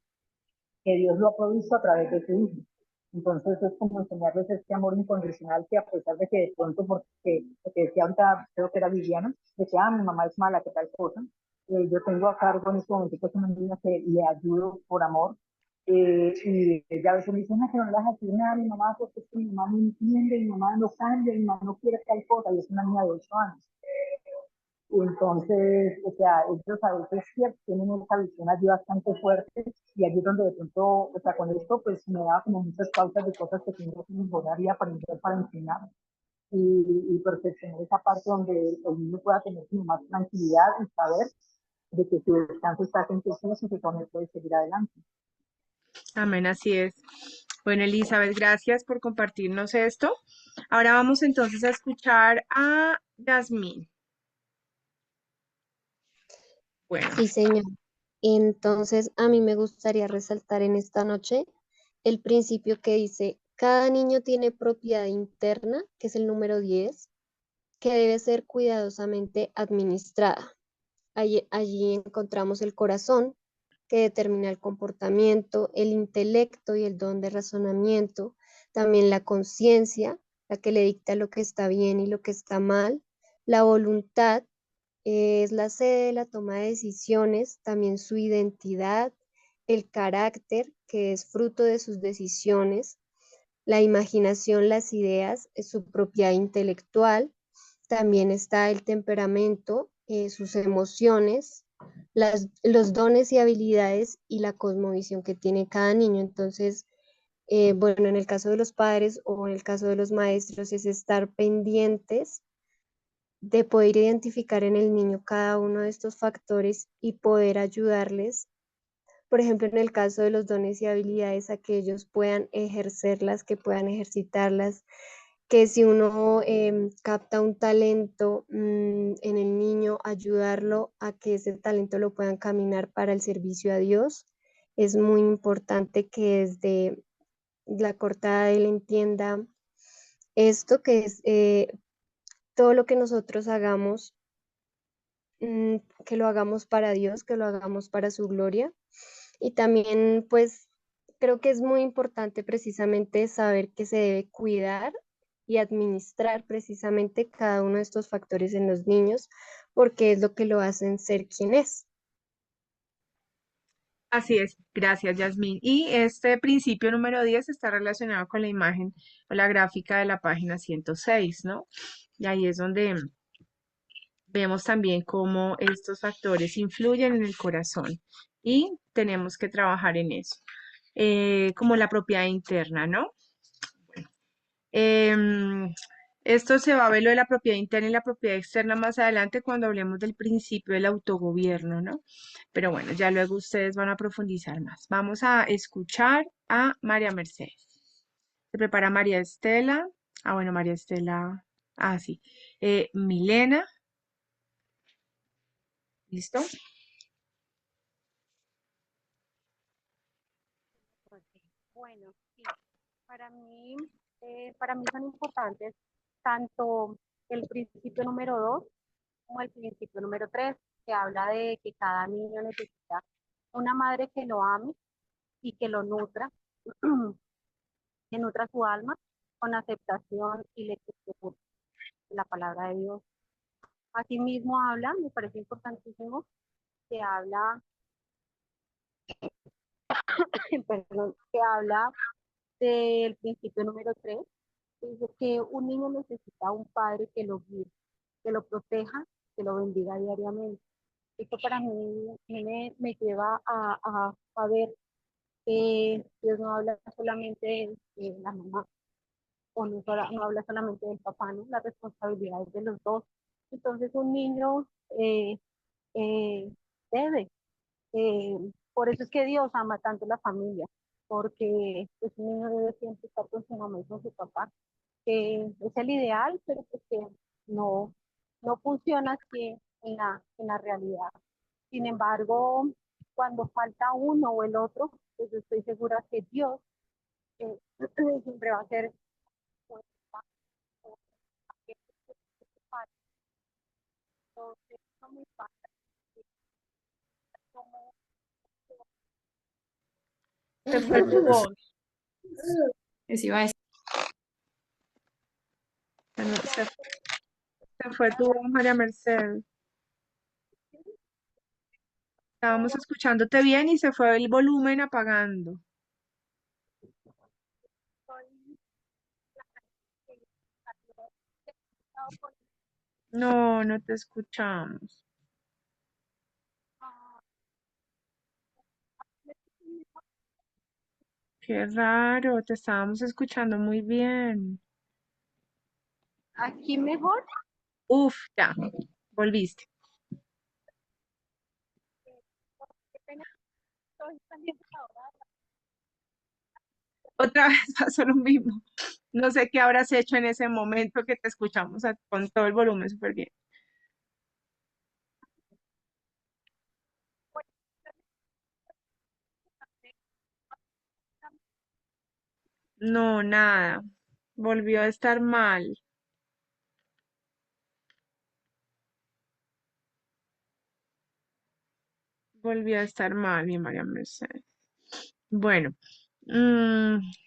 que Dios lo ha provisto a través de su hijo. Entonces es como enseñarles este amor incondicional que a pesar de que de pronto, porque decía ahorita, creo que era Viviana, decía, mi mamá es mala, que tal cosa, yo tengo a cargo en este momento pues una niña que le ayudo por amor, y ella a veces me dice, que no le vas a decir nada a mi mamá porque es que mi mamá no entiende, mi mamá no cambia, mi mamá no quiere tal cosa, y es una niña de 8 años. Entonces, o sea, ellos a veces tienen esa visión allí bastante fuerte y allí es donde de pronto, o sea, con esto pues me da como muchas pautas de cosas que tengo que mejorar y aprender para enseñar y perfeccionar esa parte donde el niño pueda tener como más tranquilidad y saber de que su descanso está en Jesús y que con él puede seguir adelante. Amén, así es. Bueno, Elizabeth, gracias por compartirnos esto. Ahora vamos entonces a escuchar a Yasmín. Bueno, Sí, señor. Entonces, a mí me gustaría resaltar en esta noche el principio que dice, cada niño tiene propiedad interna, que es el número 10, que debe ser cuidadosamente administrada. Allí encontramos el corazón, que determina el comportamiento, el intelecto y el don de razonamiento, también la conciencia, la que le dicta lo que está bien y lo que está mal, la voluntad, es la sede de la toma de decisiones, también su identidad, el carácter, que es fruto de sus decisiones, la imaginación, las ideas, es su propiedad intelectual, también está el temperamento, sus emociones, los dones y habilidades y la cosmovisión que tiene cada niño. Entonces, bueno, en el caso de los padres o en el caso de los maestros es estar pendientes de poder identificar en el niño cada uno de estos factores y poder ayudarles, por ejemplo, en el caso de los dones y habilidades, a que ellos puedan ejercerlas, que puedan ejercitarlas, que si uno capta un talento en el niño, ayudarlo a que ese talento lo puedan caminar para el servicio a Dios. Es muy importante que desde la cortada él entienda esto, que es todo lo que nosotros hagamos, que lo hagamos para Dios, que lo hagamos para su gloria. Y también, pues, creo que es muy importante precisamente saber que se debe cuidar y administrar precisamente cada uno de estos factores en los niños, porque es lo que lo hacen ser quien es. así es. Gracias, Yasmín. Y este principio número 10 está relacionado con la imagen o la gráfica de la página 106, ¿no? Y ahí es donde vemos también cómo estos factores influyen en el corazón y tenemos que trabajar en eso. Como la propiedad interna, ¿no? Em, Esto se va a ver lo de la propiedad interna y la propiedad externa más adelante cuando hablemos del principio del autogobierno, ¿no? Pero bueno, ya luego ustedes van a profundizar más. Vamos a escuchar a María Mercedes. Se prepara María Estela. Ah, bueno, María Estela. Ah, sí. Milena. ¿Listo? Ok. Bueno, sí, para mí son importantes tanto el principio número 2 como el principio número 3, que habla de que cada niño necesita una madre que lo ame y que lo nutra, que nutra su alma con aceptación y lectura de la palabra de Dios. Asimismo habla, me parece importantísimo, que habla, perdón, que habla del principio número 3, dice que un niño necesita un padre que lo guíe, que lo proteja, que lo bendiga diariamente. Esto para mí me lleva a ver que Dios no habla solamente de la mamá, o no habla solamente del papá, ¿no? La responsabilidad es de los dos. Entonces un niño eh, eh, debe, por eso es que Dios ama tanto la familia, porque pues, un niño debe siempre estar con su mamá y con su papá, que es el ideal, pero pues que no, no funciona así en la realidad. Sin embargo, cuando falta uno o el otro, pues yo estoy segura que Dios eh, siempre va a ser pues, entonces, no me pasa como Se fue tu voz. Les iba a decir, Se fue tu voz, María Mercedes. Estábamos escuchándote bien y se fue el volumen apagando. No, no te escuchamos. Qué raro, te estábamos escuchando muy bien. aquí mejor. Uf, ya, volviste. Qué pena, estoy saliendo ahora. Otra vez pasó lo mismo. No sé qué habrás hecho en ese momento que te escuchamos con todo el volumen súper bien. No, nada. Volvió a estar mal. Volvió a estar mal, mi María Mercedes. Bueno,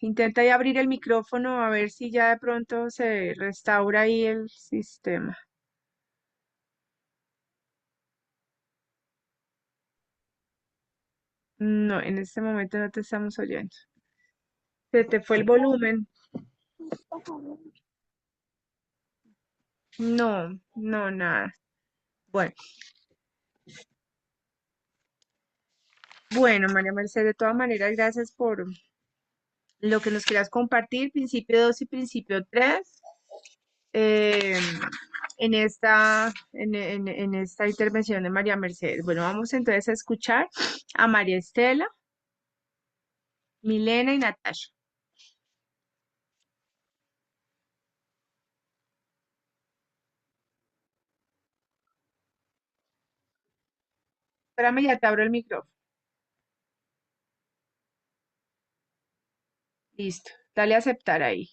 intenta ahí abrir el micrófono a ver si ya de pronto se restaura ahí el sistema. No, en este momento no te estamos oyendo. Se te fue el volumen. No, no, nada. Bueno, bueno, María Mercedes, de todas maneras, gracias por lo que nos quieras compartir, principio 2 y principio 3. eh, en esta intervención de María Mercedes. Bueno, vamos entonces a escuchar a María Estela, Milena y Natasha. Espérame, ya te abro el micrófono. Listo. Dale a aceptar ahí.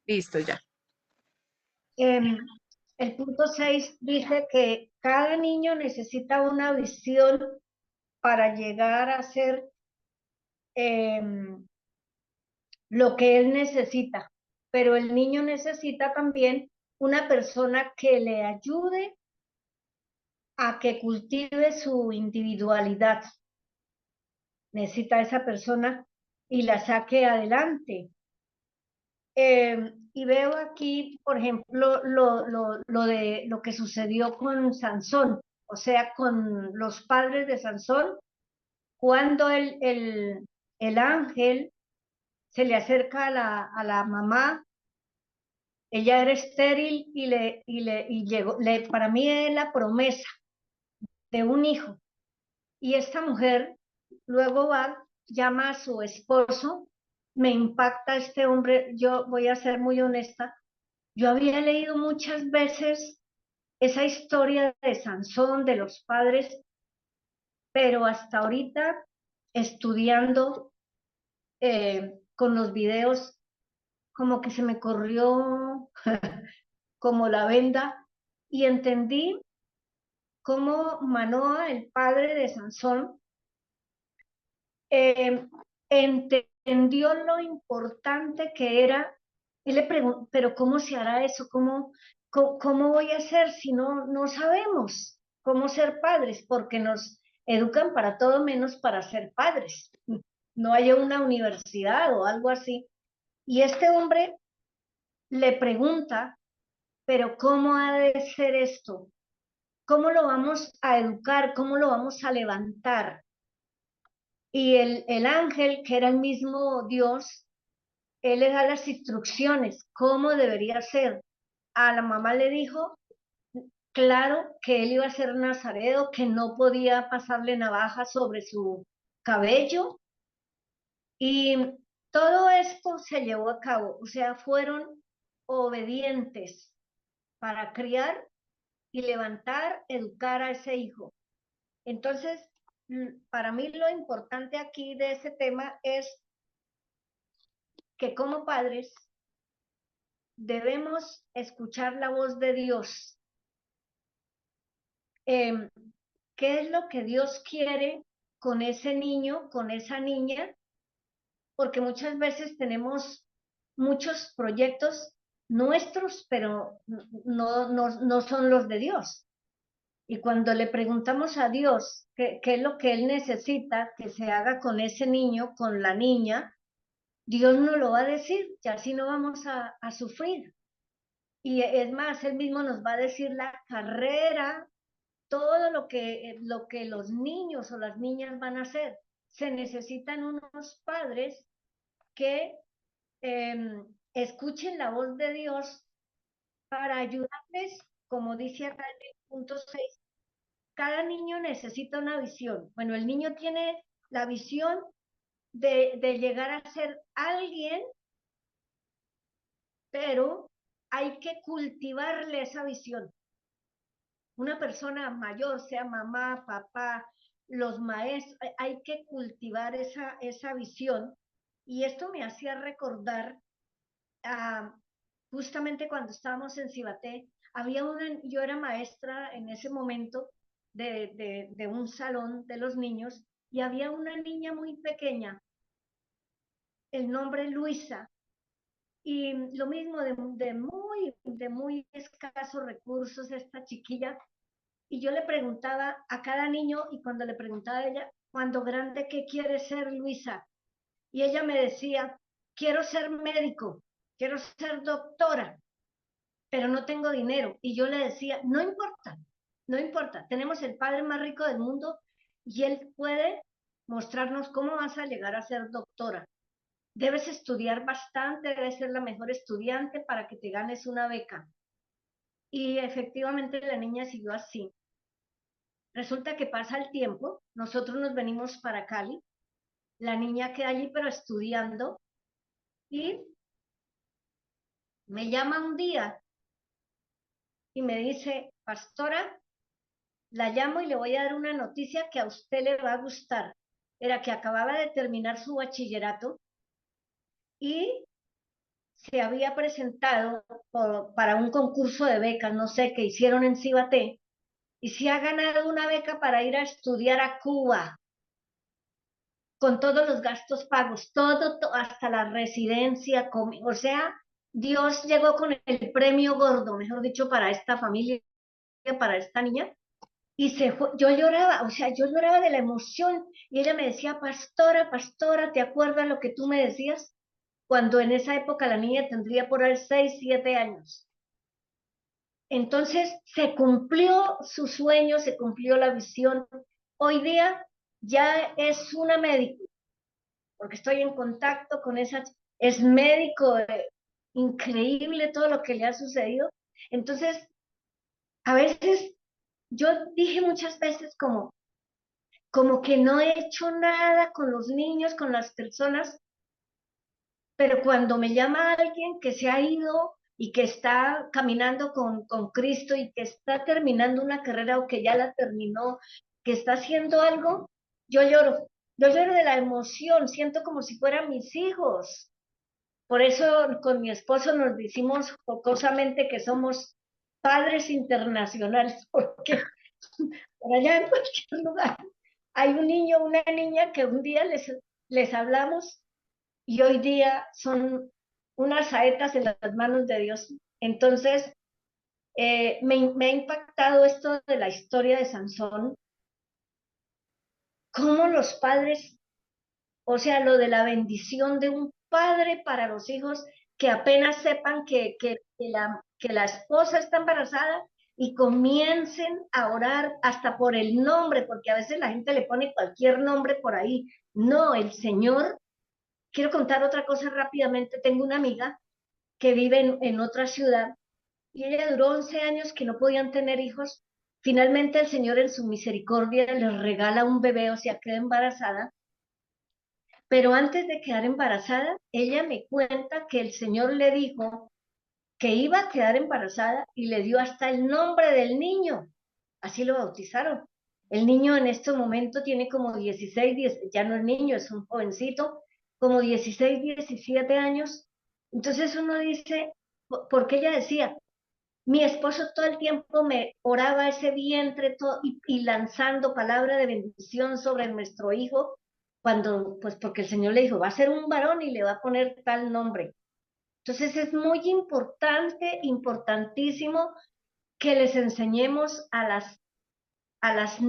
Listo, ya. El punto 6 dice que cada niño necesita una visión para llegar a ser lo que él necesita, pero el niño necesita también una persona que le ayude a que cultive su individualidad. Necesita esa persona y la saque adelante. Y veo aquí, por ejemplo, de lo que sucedió con Sansón, o sea, con los padres de Sansón, cuando el ángel se le acerca a la mamá. Ella era estéril y llegó, para mí es la promesa de un hijo. Y esta mujer luego va, llama a su esposo, me impacta este hombre, yo voy a ser muy honesta, yo había leído muchas veces esa historia de Sansón, de los padres, pero hasta ahorita estudiando con los videos, como que se me corrió como la venda y entendí cómo Manoa, el padre de Sansón, eh, entendió lo importante que era. Él le preguntó, pero ¿cómo se hará eso? ¿Cómo voy a hacer si no sabemos cómo ser padres? Porque nos educan para todo menos para ser padres. No hay una universidad o algo así. Y este hombre le pregunta, pero ¿cómo ha de ser esto? ¿Cómo lo vamos a educar? ¿Cómo lo vamos a levantar? Y el ángel, que era el mismo Dios, él le da las instrucciones, cómo debería ser. A la mamá le dijo, claro, que él iba a ser nazareo, que no podía pasarle navaja sobre su cabello. Y todo esto se llevó a cabo, o sea, fueron obedientes para criar y levantar, educar a ese hijo. Entonces, para mí lo importante aquí de ese tema es que como padres debemos escuchar la voz de Dios. ¿Qué es lo que Dios quiere con ese niño, con esa niña? Porque muchas veces tenemos muchos proyectos nuestros, pero no son los de Dios. Y cuando le preguntamos a Dios qué es lo que Él necesita que se haga con ese niño, con la niña, Dios nos lo va a decir, y así no vamos a sufrir. Y es más, Él mismo nos va a decir la carrera, todo lo que los niños o las niñas van a hacer. Se necesitan unos padres que escuchen la voz de Dios para ayudarles, como dice acá en el punto 6, cada niño necesita una visión. Bueno, el niño tiene la visión de llegar a ser alguien, pero hay que cultivarle esa visión. Una persona mayor, sea mamá, papá, los maestros, hay que cultivar esa visión. Y esto me hacía recordar, justamente cuando estábamos en Cibaté, yo era maestra en ese momento de un salón de los niños, y había una niña muy pequeña, el nombre Luisa, y lo mismo de muy escasos recursos, esta chiquilla. Y yo le preguntaba a cada niño, y cuando le preguntaba a ella, cuando grande, ¿qué quiere ser, Luisa? Y ella me decía, quiero ser médico, quiero ser doctora, pero no tengo dinero. Y yo le decía, no importa, no importa, tenemos el padre más rico del mundo y él puede mostrarnos cómo vas a llegar a ser doctora. Debes estudiar bastante, debes ser la mejor estudiante para que te ganes una beca. Y efectivamente la niña siguió así. Resulta que pasa el tiempo, nosotros nos venimos para Cali, la niña queda allí pero estudiando, y me llama un día y me dice, pastora, la llamo y le voy a dar una noticia que a usted le va a gustar. Era que acababa de terminar su bachillerato y se había presentado para un concurso de becas, no sé, que hicieron en Cibaté, y se ha ganado una beca para ir a estudiar a Cuba, con todos los gastos pagos, hasta la residencia, o sea, Dios llegó con el premio gordo, mejor dicho, para esta familia, para esta niña, y yo lloraba, o sea, yo lloraba de la emoción, y ella me decía, pastora, pastora, ¿te acuerdas lo que tú me decías? Cuando en esa época la niña tendría por ahí 6, 7 años. Entonces se cumplió su sueño, se cumplió la visión. Hoy día ya es una médico, porque estoy en contacto con esa, es médico, increíble todo lo que le ha sucedido. Entonces, a veces yo dije muchas veces como que no he hecho nada con los niños, con las personas, pero cuando me llama alguien que se ha ido y que está caminando con Cristo y que está terminando una carrera o que ya la terminó, que está haciendo algo, yo lloro. Yo lloro de la emoción, siento como si fueran mis hijos. Por eso con mi esposo nos decimos jocosamente que somos padres internacionales, porque por allá en cualquier lugar hay un niño o una niña que un día les hablamos y hoy día son unas saetas en las manos de Dios. Entonces, me ha impactado esto de la historia de Sansón, cómo los padres, o sea, lo de la bendición de un padre para los hijos, que apenas sepan que la esposa está embarazada y comiencen a orar hasta por el nombre, porque a veces la gente le pone cualquier nombre por ahí. No, el Señor. Quiero contar otra cosa rápidamente. Tengo una amiga que vive en otra ciudad y ella duró 11 años que no podían tener hijos. Finalmente el Señor en su misericordia les regala un bebé, o sea, queda embarazada. Pero antes de quedar embarazada, ella me cuenta que el Señor le dijo que iba a quedar embarazada y le dio hasta el nombre del niño. Así lo bautizaron. El niño en este momento tiene como 16, 10, ya no es niño, es un jovencito, como 16, 17 años. Entonces uno dice, porque ella decía, mi esposo todo el tiempo me oraba ese vientre todo, y lanzando palabra de bendición sobre nuestro hijo, cuando, pues porque el Señor le dijo, va a ser un varón y le va a poner tal nombre. Entonces es muy importante, importantísimo que les enseñemos a las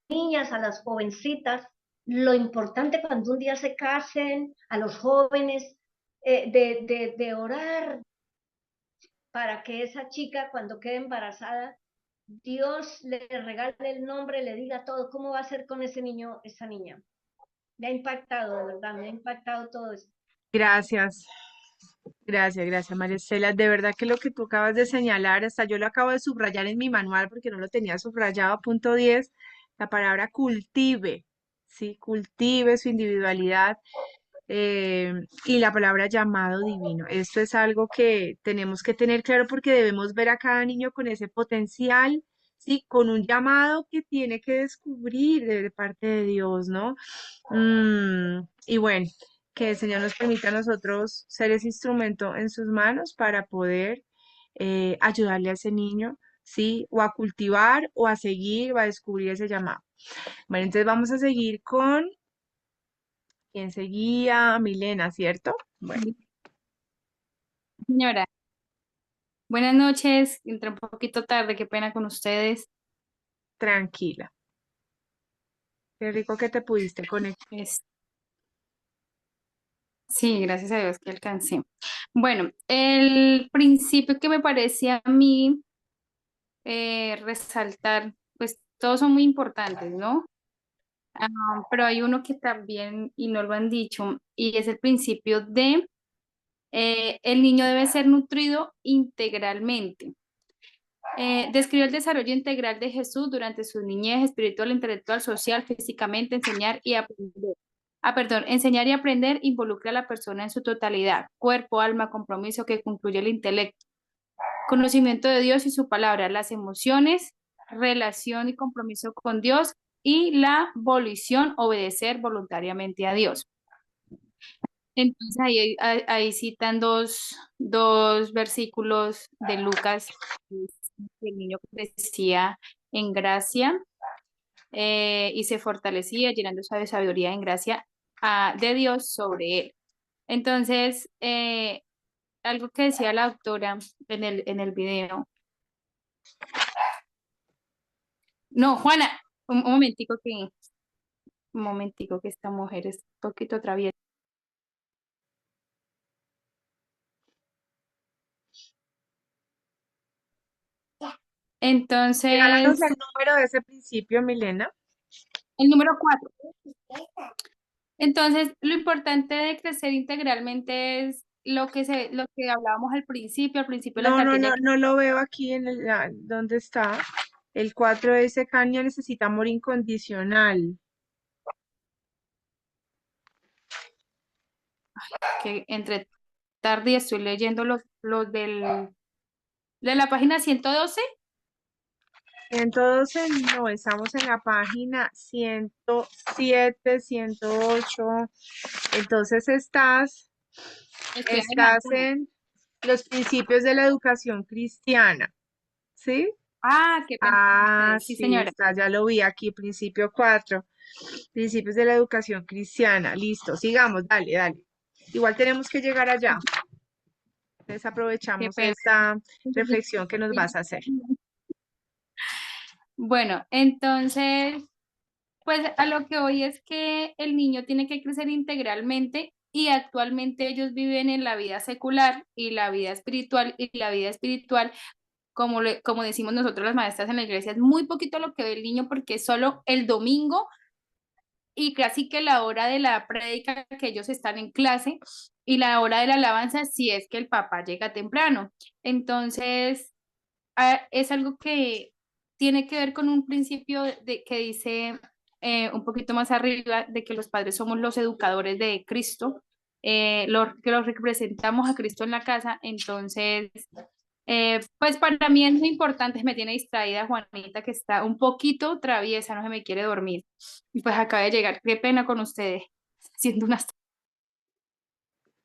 niñas, a las jovencitas, lo importante cuando un día se casen, a los jóvenes, de orar para que esa chica cuando quede embarazada, Dios le regale el nombre, le diga todo, cómo va a ser con ese niño, esa niña. Me ha impactado, de verdad, me ha impactado todo esto. Gracias, gracias, María Estela. De verdad que lo que tú acabas de señalar, hasta yo lo acabo de subrayar en mi manual porque no lo tenía subrayado, punto 10, la palabra cultive, ¿sí? Cultive su individualidad, y la palabra llamado divino. Esto es algo que tenemos que tener claro porque debemos ver a cada niño con ese potencial, ¿sí? Con un llamado que tiene que descubrir de parte de Dios, ¿no? Y bueno, que el Señor nos permita a nosotros ser ese instrumento en sus manos para poder ayudarle a ese niño, ¿sí? O a cultivar o a seguir o a descubrir ese llamado. Bueno, entonces vamos a seguir con quien seguía, Milena, ¿cierto? Bueno, Señora, buenas noches. Entré un poquito tarde, qué pena con ustedes. tranquila. Qué rico que te pudiste conectar. Es- sí, gracias a Dios que alcancé. Bueno, el principio que me parece a mí resaltar, pues todos son muy importantes, ¿no? Ah, pero hay uno que también, y no lo han dicho, y es el principio de el niño debe ser nutrido integralmente. Describe el desarrollo integral de Jesús durante su niñez espiritual, intelectual, social, físicamente, enseñar y aprender. Perdón, enseñar y aprender involucra a la persona en su totalidad, cuerpo, alma, compromiso que concluye el intelecto, conocimiento de Dios y su palabra, las emociones, relación y compromiso con Dios y la volición, obedecer voluntariamente a Dios. Entonces ahí citan dos versículos de Lucas, que el niño crecía en gracia y se fortalecía llenando de sabiduría en gracia de Dios sobre él. Entonces, algo que decía la autora en el video. No, Juana, un momentico que esta mujer es un poquito traviesa. Regálanos Entonces, el número de ese principio, Milena. el número 4. Entonces, lo importante de crecer integralmente es lo que hablábamos al principio de la No, no, cartilla. no, no lo veo aquí en ¿dónde está? El 4 dice Kania necesita amor incondicional. Que entre tarde y estoy leyendo los de la página 112. 112, no, estamos en la página 107, 108. Entonces Estoy estás adelantada. en los principios de la educación cristiana, ¿sí? Ah, qué pena con Ah, ustedes. Sí, sí, señora. está, ya lo vi aquí, principio 4, principios de la educación cristiana. Listo, sigamos, dale, dale. Igual tenemos que llegar allá. Entonces Qué aprovechamos pena. esta reflexión que nos vas a hacer. Bueno, entonces, pues a lo que hoy es que el niño tiene que crecer integralmente y actualmente ellos viven en la vida secular y la vida espiritual, y la vida espiritual, como decimos nosotros las maestras en la iglesia, es muy poquito lo que ve el niño porque es solo el domingo y casi que la hora de la prédica que ellos están en clase y la hora de la alabanza si es que el papá llega temprano. Entonces, es algo que tiene que ver con un principio que dice un poquito más arriba de que los padres somos los educadores de Cristo, que los representamos a Cristo en la casa. Entonces, pues para mí es muy importante, me tiene distraída Juanita, que está un poquito traviesa, no se me quiere dormir. Y pues acaba de llegar, qué pena con ustedes, haciendo unas...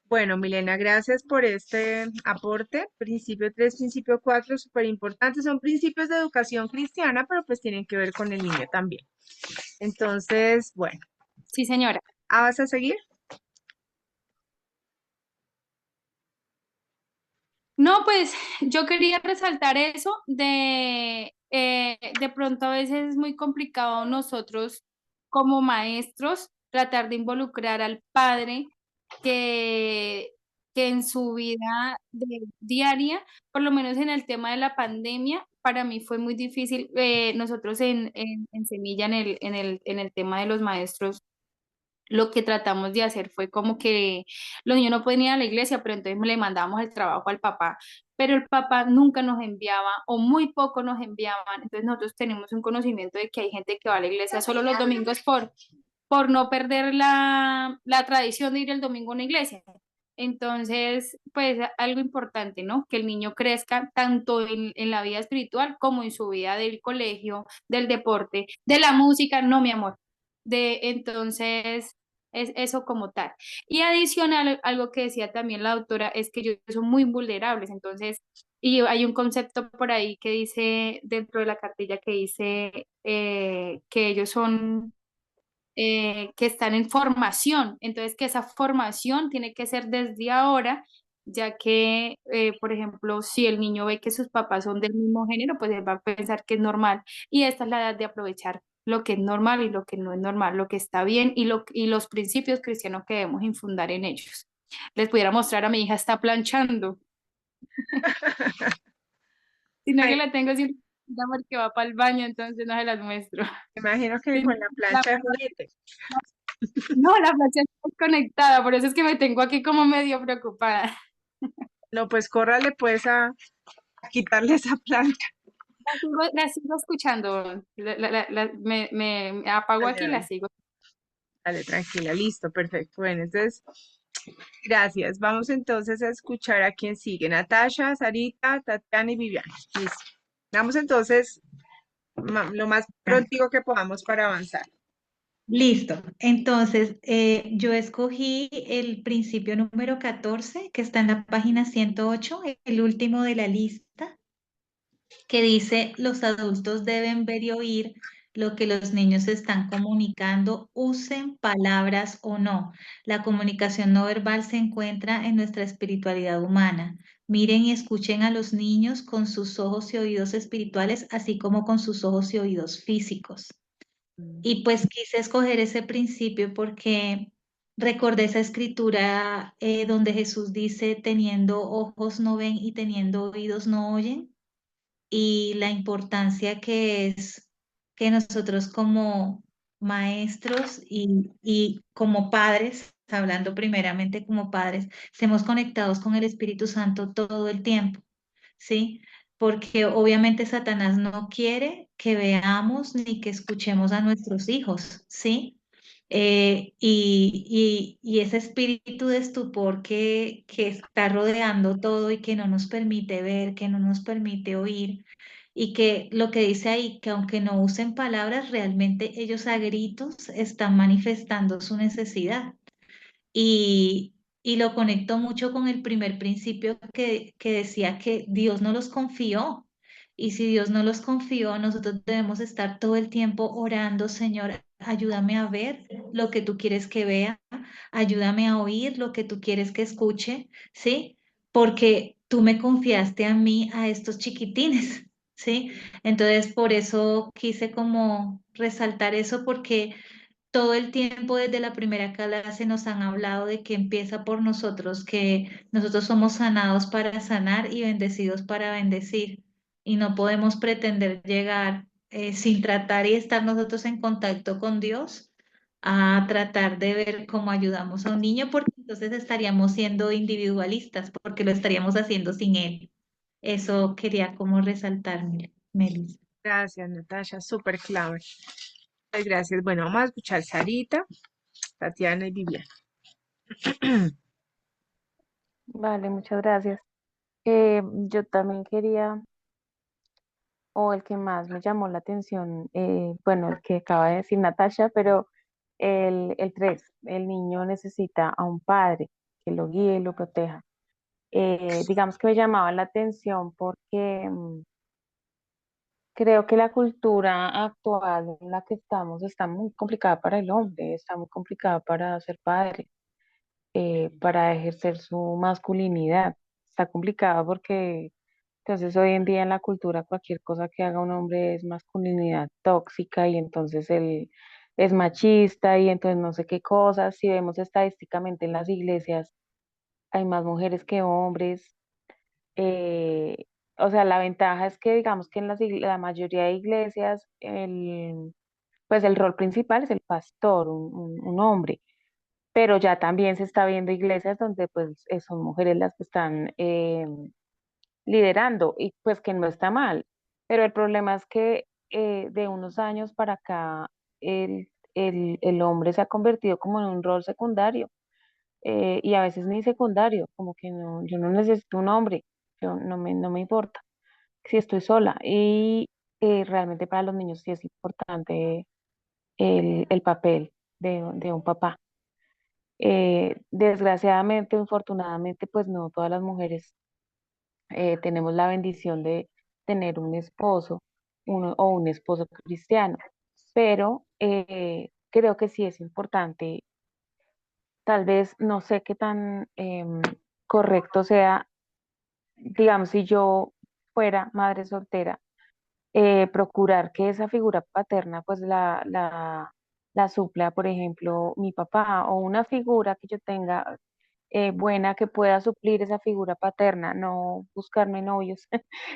Bueno, Milena, gracias por este aporte. Principio 3, principio 4, súper importantes. Son principios de educación cristiana, pero pues tienen que ver con el niño también. Entonces, bueno, Sí, señora. ¿vas a seguir? No, pues yo quería resaltar eso de pronto a veces es muy complicado nosotros como maestros tratar de involucrar al padre que, que en su vida diaria, por lo menos en el tema de la pandemia, para mí fue muy difícil. Nosotros en Semilla, en el tema de los maestros, lo que tratamos de hacer fue como que los niños no pueden ir a la iglesia, pero entonces le mandábamos el trabajo al papá, pero el papá nunca nos enviaba o muy poco nos enviaban. Entonces nosotros tenemos un conocimiento de que hay gente que va a la iglesia solo los domingos por no perder la tradición de ir el domingo a una iglesia. Entonces, pues algo importante, ¿no? Que el niño crezca tanto en la vida espiritual como en su vida del colegio, del deporte, de la música, no, mi amor. Entonces, es eso como tal. Y adicional, algo que decía también la doctora, es que ellos son muy vulnerables. Entonces, y hay un concepto por ahí que dice, dentro de la cartilla, que dice que ellos son que están en formación. Entonces, que esa formación tiene que ser desde ahora, ya que, por ejemplo, si el niño ve que sus papás son del mismo género, pues él va a pensar que es normal. Y esta es la edad de aprovechar lo que es normal y lo que no es normal, lo que está bien y los principios cristianos que debemos infundar en ellos. Les pudiera mostrar a mi hija, está planchando, sino que Ay, la tengo siempre porque va para el baño, entonces no se las muestro. me imagino que Sino con la la- plancha de juguete. No, la plancha está desconectada, por eso es que me tengo aquí como medio preocupada. No, pues córrale pues a quitarle esa plancha. La sigo escuchando. Me apago Dale, aquí y la dale, sigo. dale, tranquila, listo, perfecto. Bueno, entonces, gracias. Vamos entonces a escuchar a quién sigue. Natasha, Sarita, Tatiana y Viviana. Listo. Vamos entonces lo más pronto que podamos para avanzar. Listo. Entonces, yo escogí el principio número 14, que está en la página 108, el último de la lista, que dice, los adultos deben ver y oír lo que los niños están comunicando, usen palabras o no. La comunicación no verbal se encuentra en nuestra espiritualidad humana. Miren y escuchen a los niños con sus ojos y oídos espirituales, así como con sus ojos y oídos físicos. Y pues quise escoger ese principio porque recordé esa escritura donde Jesús dice, teniendo ojos no ven y teniendo oídos no oyen, y la importancia que es que nosotros como maestros y como padres, hablando primeramente como padres, estemos conectados con el Espíritu Santo todo el tiempo, ¿sí? Porque obviamente Satanás no quiere que veamos ni que escuchemos a nuestros hijos, ¿sí? Y ese espíritu de estupor que está rodeando todo y que no nos permite ver, que no nos permite oír, y que lo que dice ahí, que aunque no usen palabras, realmente ellos a gritos están manifestando su necesidad. Y lo conecto mucho con el primer principio que decía que Dios no los confió. Y si Dios no los confió, nosotros debemos estar todo el tiempo orando, Señor, ayúdame a ver lo que tú quieres que vea, ayúdame a oír lo que tú quieres que escuche, ¿sí? Porque tú me confiaste a mí, a estos chiquitines, ¿sí? Entonces, por eso quise como resaltar eso, porque todo el tiempo desde la primera clase nos han hablado de que empieza por nosotros, que nosotros somos sanados para sanar y bendecidos para bendecir. Y no podemos pretender llegar sin tratar y estar nosotros en contacto con Dios a tratar de ver cómo ayudamos a un niño, porque entonces estaríamos siendo individualistas, porque lo estaríamos haciendo sin él. Eso quería como resaltar, Melis. Gracias, Natasha, súper clave. Muchas gracias. Bueno, vamos a escuchar Sarita, Tatiana y Viviana. Vale, muchas gracias. Yo también quería, o el que más me llamó la atención, bueno, el que acaba de decir Natasha, pero el 3, el niño necesita a un padre que lo guíe y lo proteja. Digamos que me llamaba la atención porque creo que la cultura actual en la que estamos está muy complicada para el hombre, está muy complicada para ser padre, para ejercer su masculinidad. Está complicada porque entonces hoy en día en la cultura cualquier cosa que haga un hombre es masculinidad tóxica y entonces él es machista y entonces no sé qué cosas. Si vemos estadísticamente en las iglesias hay más mujeres que hombres. eh, o sea, la ventaja es que digamos que en la mayoría de iglesias pues el rol principal es el pastor, un hombre, pero ya también se está viendo iglesias donde pues son mujeres las que están liderando y pues que no está mal, pero el problema es que de unos años para acá el hombre se ha convertido como en un rol secundario, y a veces ni secundario, como que no, yo no necesito un hombre, yo no me importa si estoy sola y realmente para los niños sí es importante el papel de un papá. Desgraciadamente o infortunadamente, pues no todas las mujeres tenemos la bendición de tener un esposo o un esposo cristiano, pero creo que sí es importante, tal vez no sé qué tan correcto sea, digamos, si yo fuera madre soltera, procurar que esa figura paterna pues la supla, por ejemplo, mi papá o una figura que yo tenga buena que pueda suplir esa figura paterna, no buscarme novios,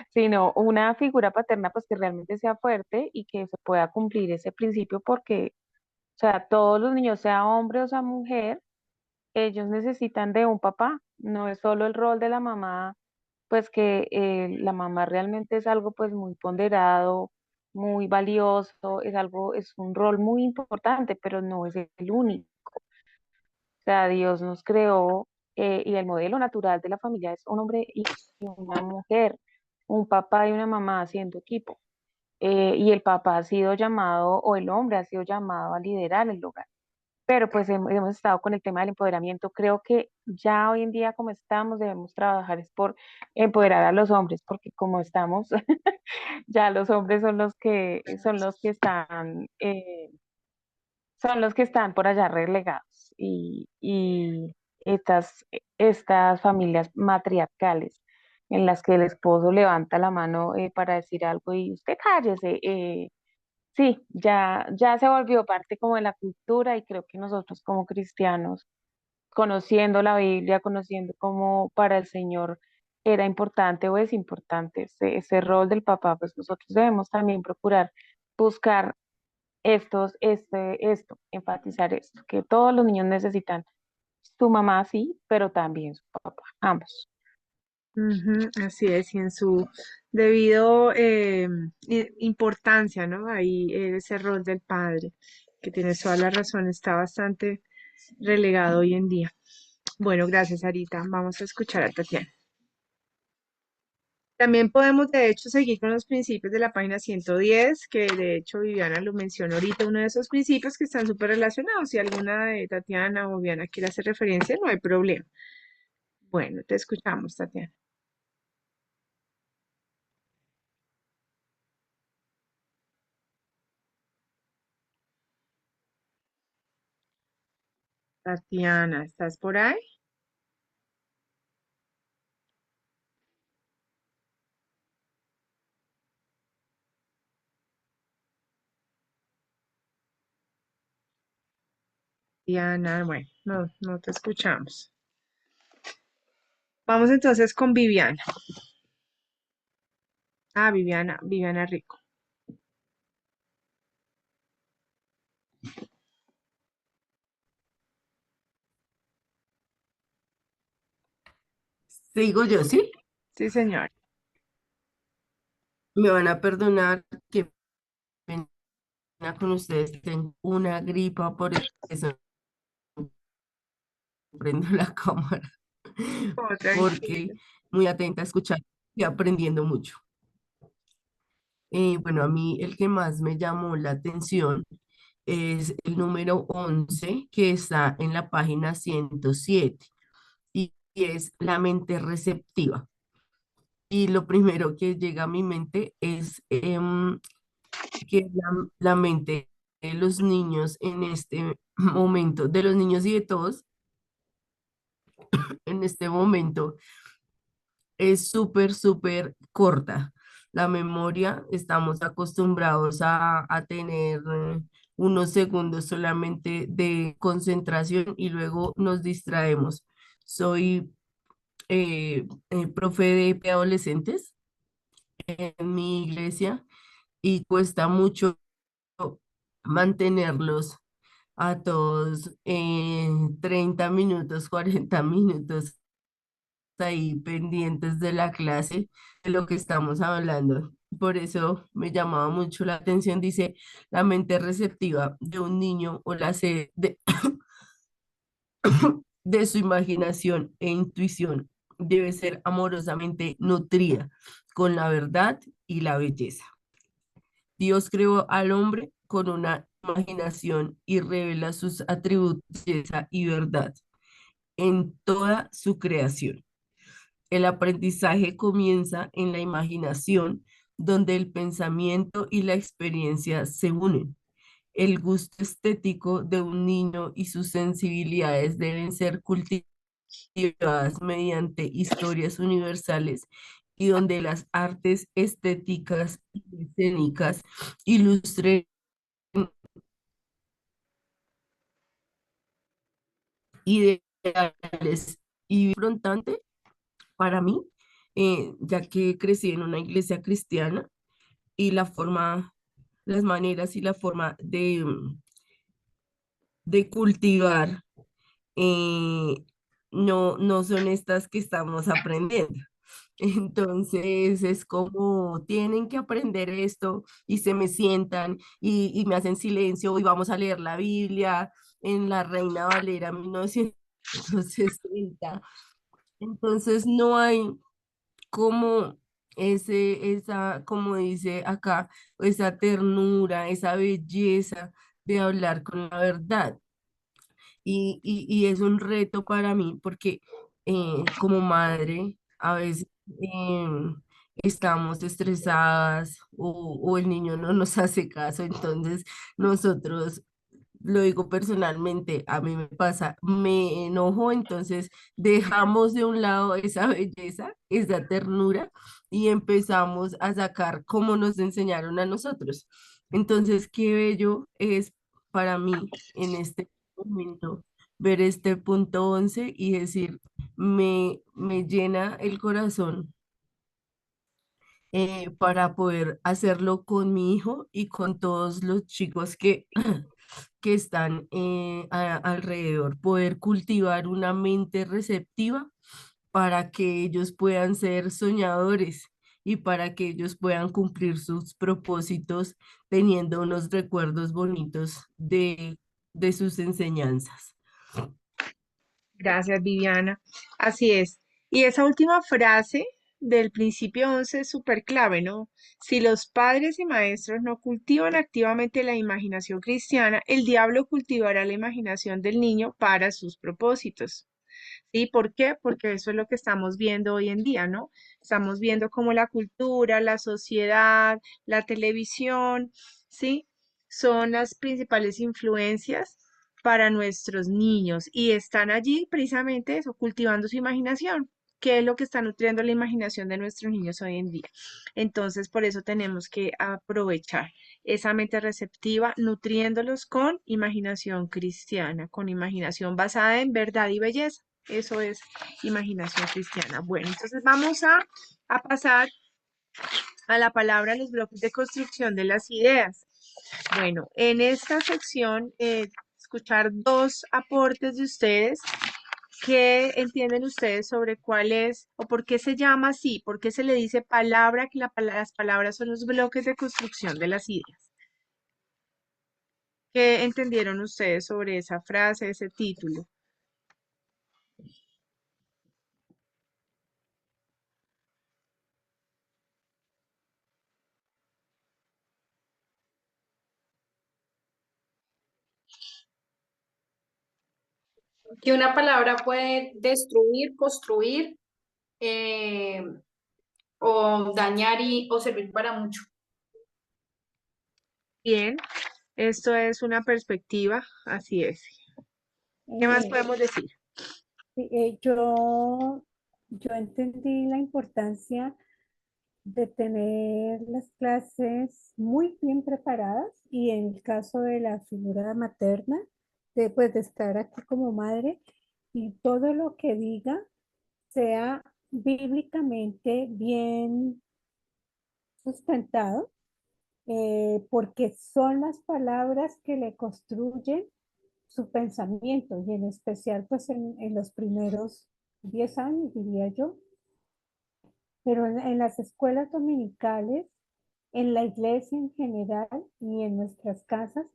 sino una figura paterna pues que realmente sea fuerte y que se pueda cumplir ese principio porque, o sea, todos los niños, sea hombre o sea mujer, ellos necesitan de un papá, no es solo el rol de la mamá, pues que la mamá realmente es algo pues muy ponderado, muy valioso, es algo, es un rol muy importante, pero no es el único. O sea, Dios nos creó y el modelo natural de la familia es un hombre y una mujer, un papá y una mamá haciendo equipo. Y el papá ha sido llamado, o el hombre ha sido llamado a liderar el hogar. Pero pues hemos estado con el tema del empoderamiento. Creo que ya hoy en día como estamos debemos trabajar es por empoderar a los hombres, porque como estamos, ya los hombres son los que están por allá relegados y estas familias matriarcales en las que el esposo levanta la mano para decir algo y usted cállese. Sí, ya se volvió parte como de la cultura y creo que nosotros como cristianos, conociendo la Biblia, conociendo cómo para el Señor era importante o es importante ese rol del papá, pues nosotros debemos también procurar buscar enfatizar esto, que todos los niños necesitan su mamá, sí, pero también su papá, ambos. Ujú, así es, y en su debido importancia, ¿no? Ahí ese rol del padre, que tienes toda la razón, está bastante relegado hoy en día. Bueno, gracias, Arita. Vamos a escuchar a Tatiana. También podemos, de hecho, seguir con los principios de la página 110, que de hecho Viviana lo mencionó ahorita, uno de esos principios que están súper relacionados. Si alguna de Tatiana o Viviana quiere hacer referencia, no hay problema. Bueno, te escuchamos, Tatiana. Tatiana, ¿estás por ahí? Tatiana, bueno, no te escuchamos. Vamos entonces con Viviana. Ah, Viviana Rico. Sigo yo, ¿sí? Sí, señor. Me van a perdonar que pena con ustedes. Tengo una gripa, por eso prendo la cámara, Oh, porque tranquilo. muy atenta a escuchar y aprendiendo mucho. Bueno, a mí el que más me llamó la atención es el número 11 que está en la página 107 y es la mente receptiva. Y lo primero que llega a mi mente es que la mente de los niños en este momento, de los niños y de todos, en este momento es súper, súper corta. La memoria, estamos acostumbrados a tener unos segundos solamente de concentración y luego nos distraemos. Soy profe de preadolescentes en mi iglesia y cuesta mucho mantenerlos a todos 30 minutos, 40 minutos ahí pendientes de la clase, de lo que estamos hablando. Por eso me llamaba mucho la atención, dice, la mente receptiva de un niño o la sede de su imaginación e intuición debe ser amorosamente nutrida con la verdad y la belleza. Dios creó al hombre con una imaginación y revela sus atributos de belleza y verdad en toda su creación. El aprendizaje comienza en la imaginación, donde el pensamiento y la experiencia se unen. El gusto estético de un niño y sus sensibilidades deben ser cultivadas mediante historias universales y donde las artes estéticas y escénicas ilustren ideales y confrontante para mí, ya que crecí en una iglesia cristiana y la forma, las maneras y la forma de cultivar eh, no son estas que estamos aprendiendo. Entonces es como tienen que aprender esto y se me sientan y me hacen silencio y vamos a leer la Biblia en la Reina Valera 1960. Entonces no hay como como dice acá, esa ternura, esa belleza de hablar con la verdad. Y es un reto para mí porque como madre a veces estamos estresadas o el niño no nos hace caso, entonces nosotros, lo digo personalmente, a mí me pasa, me enojo, entonces dejamos de un lado esa belleza, esa ternura y empezamos a sacar como nos enseñaron a nosotros. Entonces, qué bello es para mí en este momento ver este punto 11 y decir, me llena el corazón para poder hacerlo con mi hijo y con todos los chicos que están alrededor, poder cultivar una mente receptiva para que ellos puedan ser soñadores y para que ellos puedan cumplir sus propósitos teniendo unos recuerdos bonitos de sus enseñanzas. Gracias, Viviana. Así es. Y esa última frase del principio 11 es súper clave, ¿no? Si los padres y maestros no cultivan activamente la imaginación cristiana, el diablo cultivará la imaginación del niño para sus propósitos. ¿Sí? ¿Por qué? Porque eso es lo que estamos viendo hoy en día, ¿no? Estamos viendo cómo la cultura, la sociedad, la televisión, ¿sí? Son las principales influencias para nuestros niños y están allí precisamente eso, cultivando su imaginación, que es lo que está nutriendo la imaginación de nuestros niños hoy en día. Entonces, por eso tenemos que aprovechar esa mente receptiva, nutriéndolos con imaginación cristiana, con imaginación basada en verdad y belleza. Eso es imaginación cristiana. Bueno, entonces vamos a pasar a la palabra los bloques de construcción de las ideas. Bueno, en esta sección, escuchar dos aportes de ustedes. ¿Qué entienden ustedes sobre cuál es o por qué se llama así? ¿Por qué se le dice palabra que las palabras son los bloques de construcción de las ideas? ¿Qué entendieron ustedes sobre esa frase, ese título? Que una palabra puede destruir, construir eh, o dañar o servir para mucho. Bien, esto es una perspectiva, así es. ¿Qué más Eh, podemos decir? yo entendí la importancia de tener las clases muy bien preparadas y en el caso de la figura materna, pues, de estar aquí como madre y todo lo que diga sea bíblicamente bien sustentado, porque son las palabras que le construyen su pensamiento y en especial pues en los primeros 10 años, diría yo, pero en las escuelas dominicales, en la iglesia en general y en nuestras casas,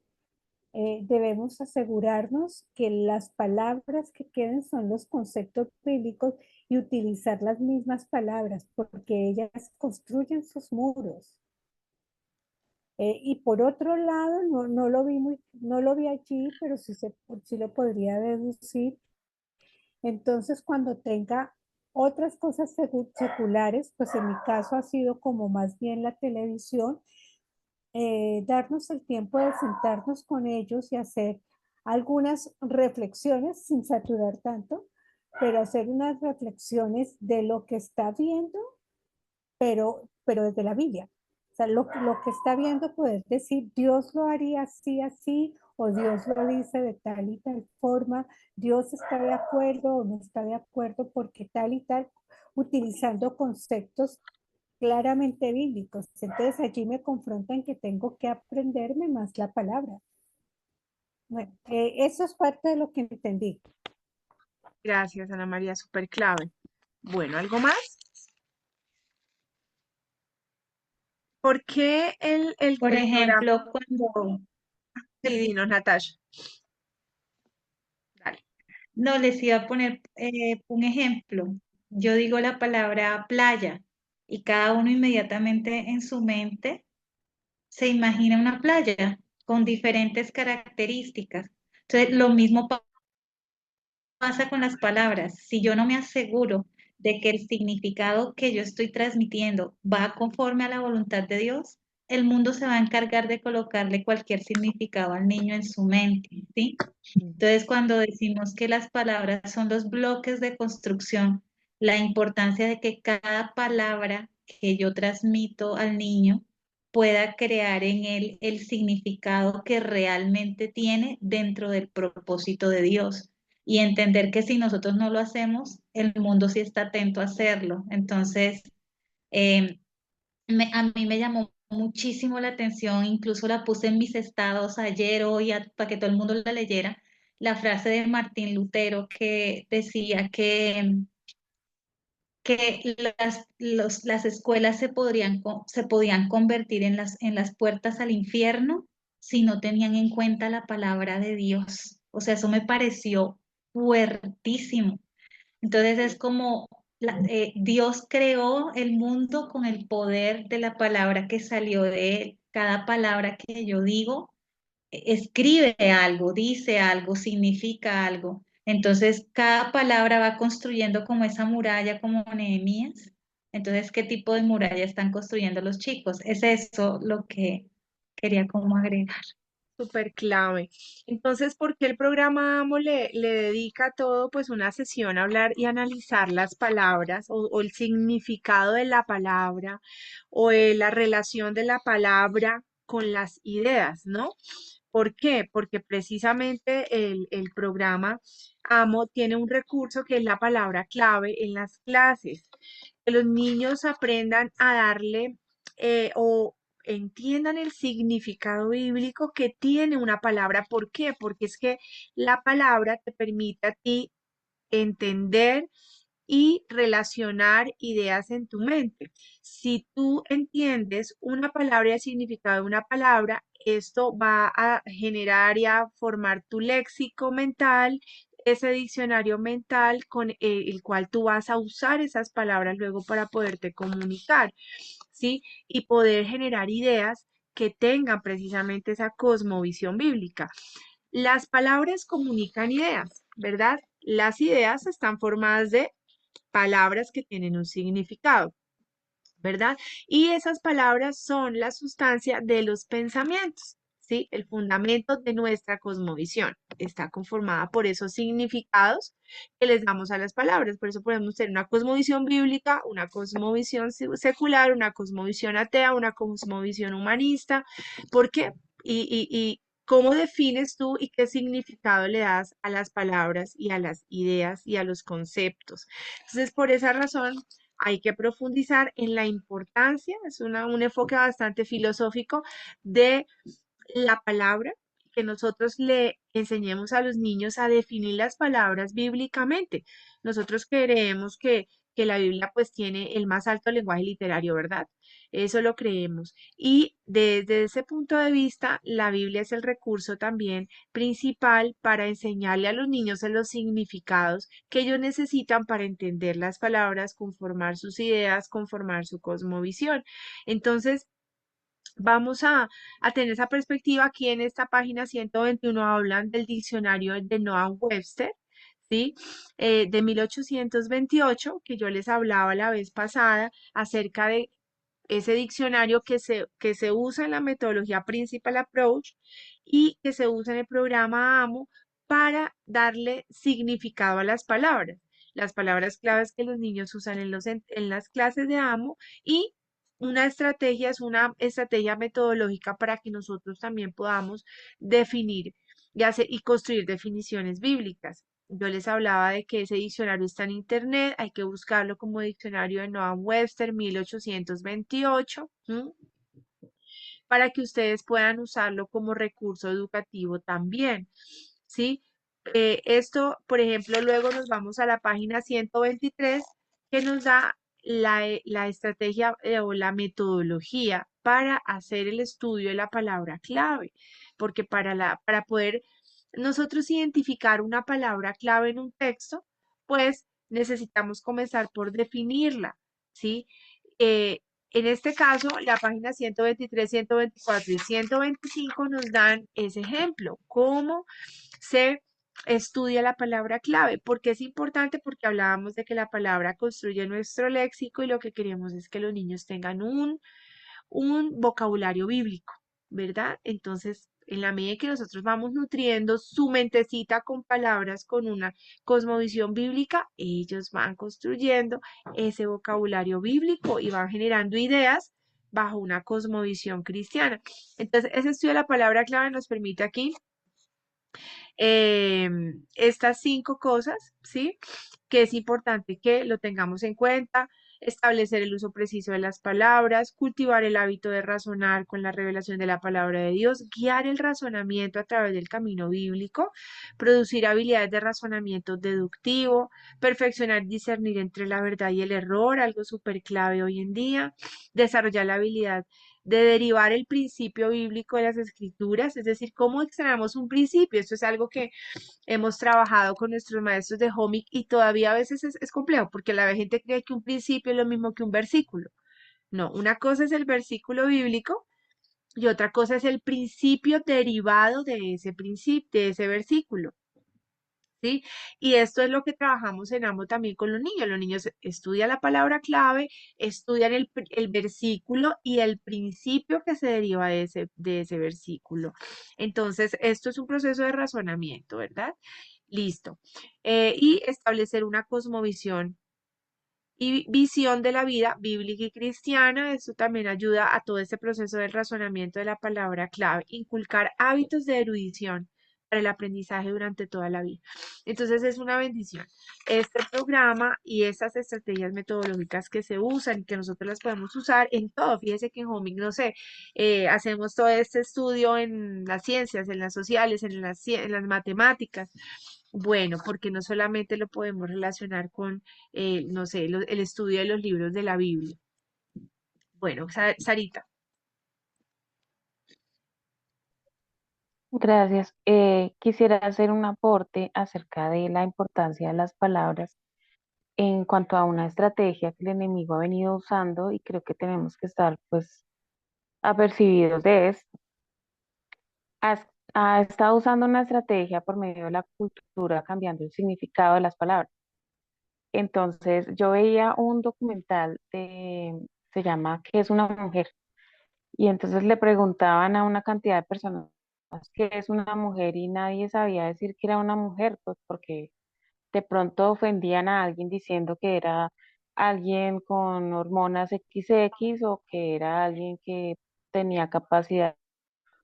debemos asegurarnos que las palabras que queden son los conceptos bíblicos y utilizar las mismas palabras, porque ellas construyen sus muros. Y por otro lado, no lo vi no lo vi allí, pero sí lo podría deducir. Entonces, cuando tenga otras cosas seculares, pues en mi caso ha sido como más bien la televisión, darnos el tiempo de sentarnos con ellos y hacer algunas reflexiones sin saturar tanto, pero hacer unas reflexiones de lo que está viendo, pero desde la Biblia. O sea, lo que está viendo, poder decir, Dios lo haría así, así, o Dios lo dice de tal y tal forma, Dios está de acuerdo o no está de acuerdo porque tal y tal, utilizando conceptos claramente bíblicos. Entonces allí me confrontan que tengo que aprenderme más la palabra. Bueno, eso es parte de lo que entendí. Gracias, Ana María, súper clave. Bueno, ¿algo más? ¿Por qué Por el programa? ejemplo, cuando, Sí, dinos, Natasha. Dale. no les iba a poner un ejemplo. Yo digo la palabra playa y cada uno inmediatamente en su mente se imagina una playa con diferentes características. Entonces, lo mismo pasa con las palabras. Si yo no me aseguro de que el significado que yo estoy transmitiendo va conforme a la voluntad de Dios, el mundo se va a encargar de colocarle cualquier significado al niño en su mente, ¿sí? Entonces, cuando decimos que las palabras son los bloques de construcción, la importancia de que cada palabra que yo transmito al niño pueda crear en él el significado que realmente tiene dentro del propósito de Dios y entender que si nosotros no lo hacemos, el mundo sí está atento a hacerlo. Entonces, eh, a mí me llamó muchísimo la atención, incluso la puse en mis estados ayer, hoy, para que todo el mundo la leyera, la frase de Martín Lutero que decía que las escuelas se podían convertir en las puertas al infierno si no tenían en cuenta la palabra de Dios. O sea, eso me pareció fuertísimo. Entonces es como Dios creó el mundo con el poder de la palabra que salió de él. Cada palabra que yo digo escribe algo, dice algo, significa algo. Entonces cada palabra va construyendo como esa muralla, como Nehemías. Entonces, ¿qué tipo de muralla están construyendo los chicos? Es eso lo que quería como agregar. Súper clave. Entonces, ¿por qué el programa AMO le dedica todo, pues una sesión a hablar y analizar las palabras o el significado de la palabra o la relación de la palabra con las ideas, ¿no? ¿Por qué? Porque precisamente el programa AMO tiene un recurso que es la palabra clave en las clases, que los niños aprendan a darle o entiendan el significado bíblico que tiene una palabra. ¿Por qué? Porque es que la palabra te permite a ti entender y relacionar ideas en tu mente. Si tú entiendes una palabra y el significado de una palabra, esto va a generar y a formar tu léxico mental, ese diccionario mental con el cual tú vas a usar esas palabras luego para poderte comunicar, ¿sí? Y poder generar ideas que tengan precisamente esa cosmovisión bíblica. Las palabras comunican ideas, ¿verdad? Las ideas están formadas de palabras que tienen un significado, ¿verdad? Y esas palabras son la sustancia de los pensamientos, ¿sí? El fundamento de nuestra cosmovisión está conformada por esos significados que les damos a las palabras. Por eso podemos tener una cosmovisión bíblica, una cosmovisión secular, una cosmovisión atea, una cosmovisión humanista. ¿Por qué? Y ¿cómo defines tú y qué significado le das a las palabras y a las ideas y a los conceptos? Entonces, por esa razón, hay que profundizar en la importancia, es un enfoque bastante filosófico de la palabra, que nosotros le enseñemos a los niños a definir las palabras bíblicamente. Nosotros creemos que la Biblia pues tiene el más alto lenguaje literario, ¿verdad? Eso lo creemos. Y desde ese punto de vista, la Biblia es el recurso también principal para enseñarle a los niños en los significados que ellos necesitan para entender las palabras, conformar sus ideas, conformar su cosmovisión. Entonces, vamos a tener esa perspectiva. Aquí en esta página 121 hablan del diccionario de Noah Webster, ¿sí? De 1828, que yo les hablaba la vez pasada acerca de ese diccionario que se usa en la metodología Principal Approach y que se usa en el programa AMO para darle significado a las palabras claves que los niños usan en las clases de AMO y una estrategia es una estrategia metodológica para que nosotros también podamos definir y construir definiciones bíblicas. Yo les hablaba de que ese diccionario está en internet, hay que buscarlo como diccionario de Noam Webster 1828, para que ustedes puedan usarlo como recurso educativo también, ¿sí? Esto, por ejemplo, luego nos vamos a la página 123 que nos da la estrategia o la metodología para hacer el estudio de la palabra clave, porque para poder nosotros identificar una palabra clave en un texto, pues necesitamos comenzar por definirla, ¿sí? Eh, en este caso, la página 123, 124 y 125 nos dan ese ejemplo, cómo se estudia la palabra clave. ¿Por qué es importante? Porque hablábamos de que la palabra construye nuestro léxico y lo que queremos es que los niños tengan un vocabulario bíblico, ¿verdad? Entonces, en la medida que nosotros vamos nutriendo su mentecita con palabras, con una cosmovisión bíblica, ellos van construyendo ese vocabulario bíblico y van generando ideas bajo una cosmovisión cristiana. Entonces, ese estudio de la palabra clave nos permite aquí Estas 5 cosas, ¿sí? Que es importante que lo tengamos en cuenta: establecer el uso preciso de las palabras, cultivar el hábito de razonar con la revelación de la palabra de Dios, guiar el razonamiento a través del camino bíblico, producir habilidades de razonamiento deductivo, perfeccionar discernir entre la verdad y el error, algo súper clave hoy en día, desarrollar la habilidad de derivar el principio bíblico de las escrituras, es decir, cómo extraemos un principio. Esto es algo que hemos trabajado con nuestros maestros de Homic y todavía a veces es complejo porque la gente cree que un principio es lo mismo que un versículo. No, una cosa es el versículo bíblico y otra cosa es el principio derivado de ese principio, de ese versículo. ¿Sí? Y esto es lo que trabajamos en AMO también con los niños. Los niños estudian la palabra clave, estudian el versículo y el principio que se deriva de ese versículo. Entonces, esto es un proceso de razonamiento, ¿verdad? Listo. Y establecer una cosmovisión y visión de la vida bíblica y cristiana. Esto también ayuda a todo este proceso del razonamiento de la palabra clave. Inculcar hábitos de erudición para el aprendizaje durante toda la vida. Entonces es una bendición este programa y estas estrategias metodológicas que se usan y que nosotros las podemos usar en todo. Fíjese que en Homing, no sé, hacemos todo este estudio en las ciencias, en las sociales, en las matemáticas. Bueno, porque no solamente lo podemos relacionar con, no sé, el estudio de los libros de la Biblia. Bueno, Sarita. Gracias. Quisiera hacer un aporte acerca de la importancia de las palabras en cuanto a una estrategia que el enemigo ha venido usando y creo que tenemos que estar pues apercibidos de esto. Ha estado usando una estrategia por medio de la cultura cambiando el significado de las palabras. Entonces yo veía un documental se llama ¿Qué es una mujer? Y entonces le preguntaban a una cantidad de personas qué es una mujer y nadie sabía decir que era una mujer, pues porque de pronto ofendían a alguien diciendo que era alguien con hormonas XX o que era alguien que tenía capacidad,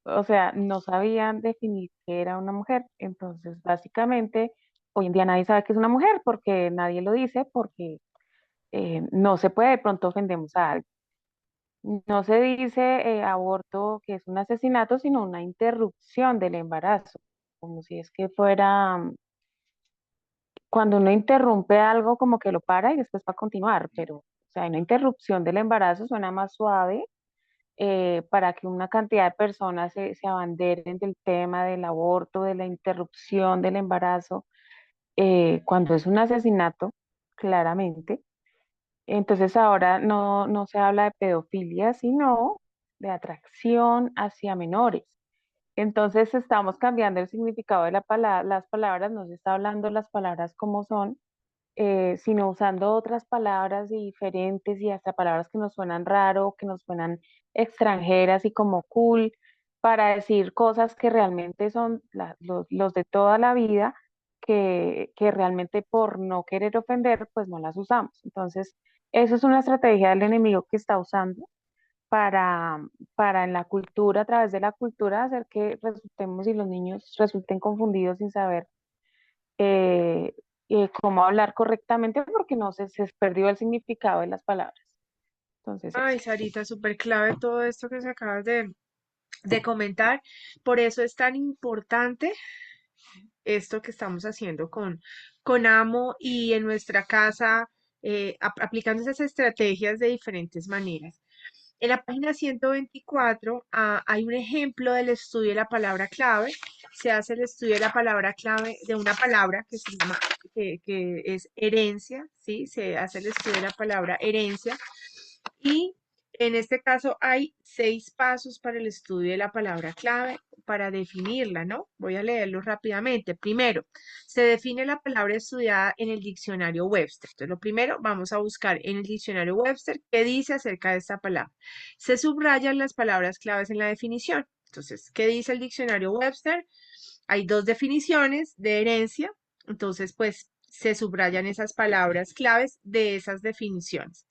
o sea, no sabían definir qué era una mujer. Entonces, básicamente, hoy en día nadie sabe qué es una mujer porque nadie lo dice, porque no se puede, de pronto ofendemos a alguien. No se dice aborto, que es un asesinato, sino una interrupción del embarazo, como si es que fuera, cuando uno interrumpe algo como que lo para y después va a continuar, pero o sea, una interrupción del embarazo suena más suave para que una cantidad de personas se abanderen del tema del aborto, de la interrupción del embarazo, cuando es un asesinato, claramente. Entonces ahora no se habla de pedofilia, sino de atracción hacia menores. Entonces estamos cambiando el significado de las palabras, no se está hablando las palabras como son, sino usando otras palabras diferentes y hasta palabras que nos suenan raro, que nos suenan extranjeras y como cool, para decir cosas que realmente son los de toda la vida, que realmente por no querer ofender, pues no las usamos. Entonces, eso es una estrategia del enemigo que está usando para, para en la cultura, a través de la cultura, hacer que resultemos y los niños resulten confundidos sin saber eh, cómo hablar correctamente porque no se perdió el significado de las palabras. Entonces, Ay, eso. Sarita, súper clave todo esto que se acabas de comentar. Por eso es tan importante esto que estamos haciendo con Amo y en nuestra casa, aplicando esas estrategias de diferentes maneras. En la página 124 hay un ejemplo del estudio de la palabra clave. Se hace el estudio de la palabra clave de una palabra que se llama, que es herencia, ¿sí? Se hace el estudio de la palabra herencia. Y en este caso hay 6 pasos para el estudio de la palabra clave, para definirla, ¿no? Voy a leerlo rápidamente. Primero, se define la palabra estudiada en el diccionario Webster. Entonces, lo primero, vamos a buscar en el diccionario Webster qué dice acerca de esta palabra. Se subrayan las palabras claves en la definición. Entonces, ¿qué dice el diccionario Webster? Hay 2 definiciones de herencia. Entonces, pues, se subrayan esas palabras claves de esas definiciones.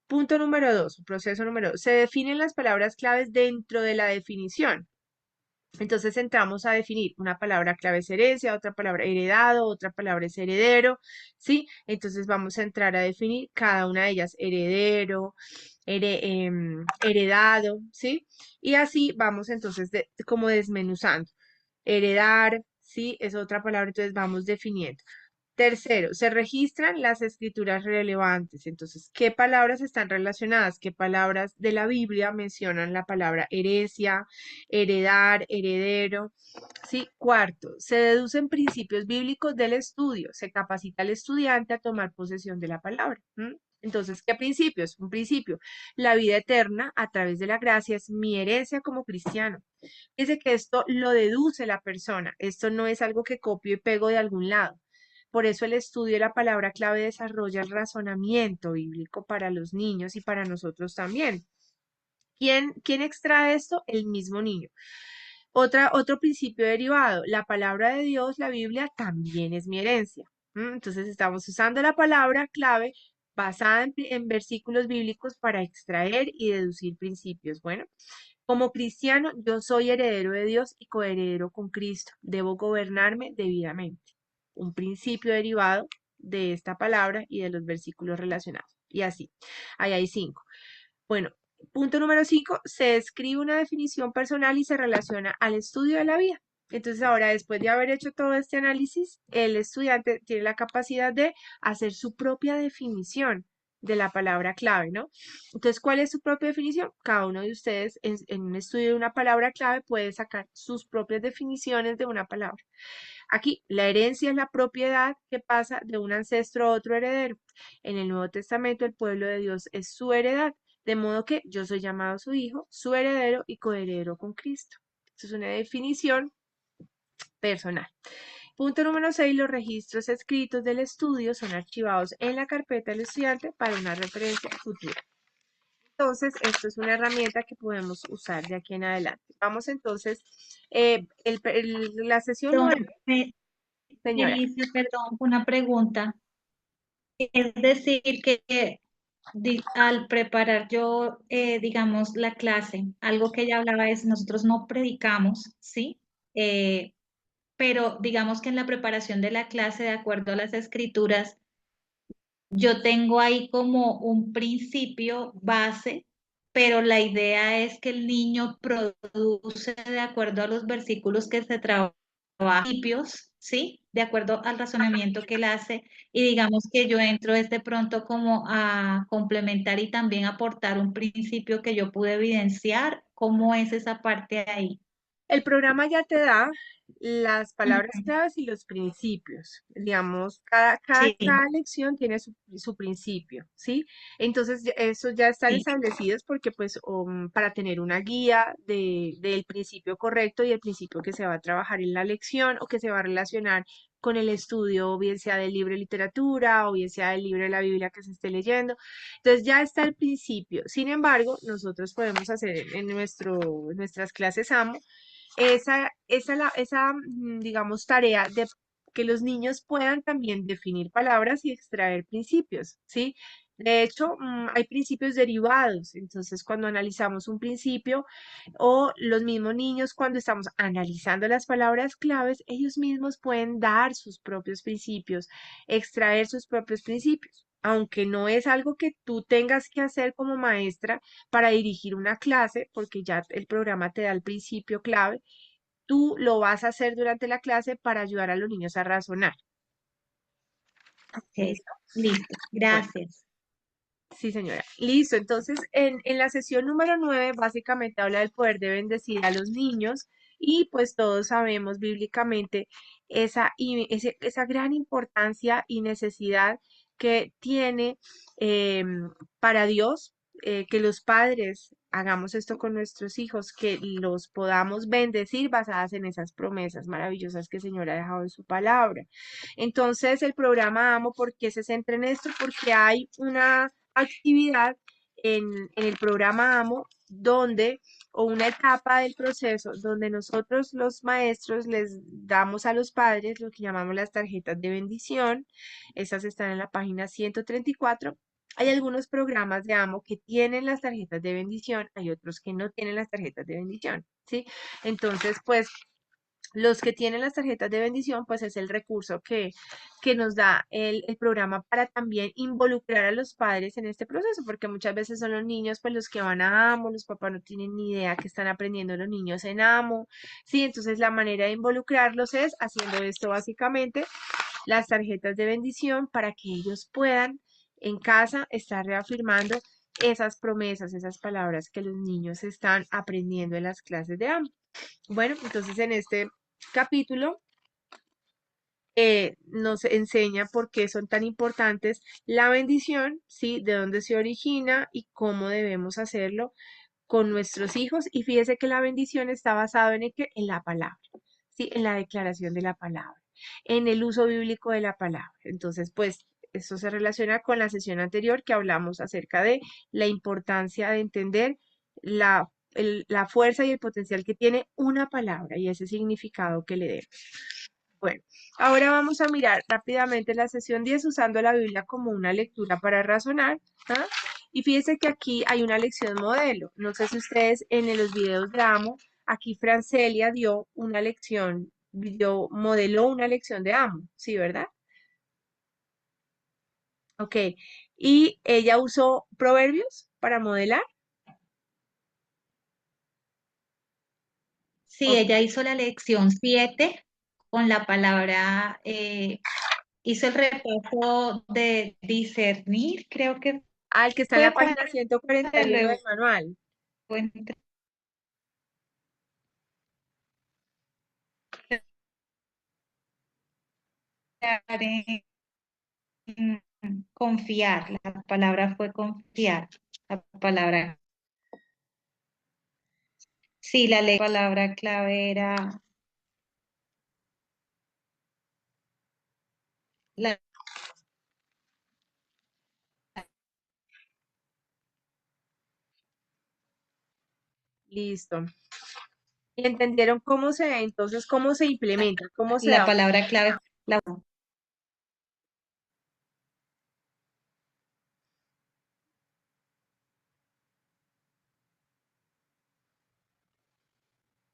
Punto número 2, proceso número 2. Se definen las palabras claves dentro de la definición. Entonces entramos a definir una palabra clave es herencia, otra palabra heredado, otra palabra es heredero, ¿sí? Entonces vamos a entrar a definir cada una de ellas, heredero, heredado, ¿sí? Y así vamos entonces como desmenuzando. Heredar, ¿sí? Es otra palabra, entonces vamos definiendo. Tercero, se registran las escrituras relevantes. Entonces, ¿qué palabras están relacionadas? ¿Qué palabras de la Biblia mencionan la palabra herencia, heredar, heredero? Sí. Cuarto, se deducen principios bíblicos del estudio. Se capacita al estudiante a tomar posesión de la palabra. Entonces, ¿qué principios? Un principio, la vida eterna a través de la gracia es mi herencia como cristiano. Dice que esto lo deduce la persona. Esto no es algo que copio y pego de algún lado. Por eso el estudio de la palabra clave desarrolla el razonamiento bíblico para los niños y para nosotros también. ¿Quién extrae esto? El mismo niño. Otro principio derivado, la palabra de Dios, la Biblia, también es mi herencia. Entonces estamos usando la palabra clave basada en versículos bíblicos para extraer y deducir principios. Bueno, como cristiano, yo soy heredero de Dios y coheredero con Cristo. Debo gobernarme debidamente. Un principio derivado de esta palabra y de los versículos relacionados. Y así. Ahí hay 5. Bueno, punto número 5, se escribe una definición personal y se relaciona al estudio de la vida. Entonces ahora, después de haber hecho todo este análisis, el estudiante tiene la capacidad de hacer su propia definición de la palabra clave, ¿no? Entonces, ¿cuál es su propia definición? Cada uno de ustedes en un estudio de una palabra clave puede sacar sus propias definiciones de una palabra. Aquí, la herencia es la propiedad que pasa de un ancestro a otro heredero. En el Nuevo Testamento, el pueblo de Dios es su heredad, de modo que yo soy llamado su hijo, su heredero y coheredero con Cristo. Esto es una definición personal. Punto número 6. Los registros escritos del estudio son archivados en la carpeta del estudiante para una referencia futura. Entonces, esto es una herramienta que podemos usar de aquí en adelante. Vamos entonces, la sesión Perdón, 9, señora. Elise, perdón, una pregunta. Es decir, que al preparar yo, digamos, la clase, algo que ella hablaba es, nosotros no predicamos, ¿sí? Pero digamos que en la preparación de la clase, de acuerdo a las escrituras, yo tengo ahí como un principio base, pero la idea es que el niño produce de acuerdo a los versículos que se trabajan, principios, ¿sí? De acuerdo al razonamiento que él hace, y digamos que yo entro es de pronto como a complementar y también aportar un principio que yo pude evidenciar. ¿Cómo es esa parte ahí? El programa ya te da las palabras Ujú. claves y los principios. Digamos, Sí, cada lección tiene su principio, ¿sí? Entonces, esos ya están sí. establecidos porque, pues, para tener una guía del principio correcto y el principio que se va a trabajar en la lección o que se va a relacionar con el estudio, bien sea del libro de literatura o bien sea del libro de la Biblia que se esté leyendo. Entonces, ya está el principio. Sin embargo, nosotros podemos hacer en nuestras clases AMO digamos, tarea de que los niños puedan también definir palabras y extraer principios, ¿sí? De hecho, hay principios derivados. Entonces, cuando analizamos un principio o los mismos niños, cuando estamos analizando las palabras claves, ellos mismos pueden dar sus propios principios, extraer sus propios principios. Aunque no es algo que tú tengas que hacer como maestra para dirigir una clase, porque ya el programa te da el principio clave, tú lo vas a hacer durante la clase para ayudar a los niños a razonar. Ok, ¿Listo? listo. Bueno, Gracias. sí, señora. Listo. Entonces, en la sesión número 9, básicamente habla del poder de bendecir a los niños y pues todos sabemos bíblicamente esa gran importancia y necesidad que tiene para Dios que los padres hagamos esto con nuestros hijos, que los podamos bendecir basadas en esas promesas maravillosas que el Señor ha dejado en su palabra. Entonces, el programa Amo, ¿por qué se centra en esto? Porque hay una actividad en el programa AMO donde, o una etapa del proceso donde nosotros los maestros les damos a los padres lo que llamamos las tarjetas de bendición. Esas están en la página 134. Hay algunos programas de Amo que tienen las tarjetas de bendición, hay otros que no tienen las tarjetas de bendición, ¿sí? Entonces, pues los que tienen las tarjetas de bendición, pues es el recurso que nos da el programa para también involucrar a los padres en este proceso, porque muchas veces son los niños pues los que van a Amo, los papás no tienen ni idea que están aprendiendo los niños en Amo, ¿sí? Entonces la manera de involucrarlos es haciendo esto básicamente, las tarjetas de bendición para que ellos puedan en casa estar reafirmando esas promesas, esas palabras que los niños están aprendiendo en las clases de Amo. Bueno, entonces en este capítulo nos enseña por qué son tan importantes la bendición, ¿sí? De dónde se origina y cómo debemos hacerlo con nuestros hijos. Y fíjese que la bendición está basada en, en la palabra, ¿sí? En la declaración de la palabra, en el uso bíblico de la palabra. Entonces, pues, esto se relaciona con la sesión anterior que hablamos acerca de la importancia de entender la fuerza y el potencial que tiene una palabra y ese significado que le demos. Bueno, ahora vamos a mirar rápidamente la sesión 10 usando la Biblia como una lectura para razonar. ¿Ah? Y fíjense que aquí hay una lección modelo. No sé si ustedes en los videos de Amo, aquí Francelia dio una lección, modeló una lección de Amo, ¿sí, verdad? Ok. Y ella usó proverbios para modelar. Sí, Ok. ella hizo la lección 7 con la palabra, hizo el repaso de discernir, creo que Ah, el que está en la fue página para 141 del luego manual. entrar en confiar. La palabra fue confiar. La palabra, sí, la palabra clave era la, Listo. Y entendieron entonces, cómo se implementa, cómo se la da. palabra clave. La,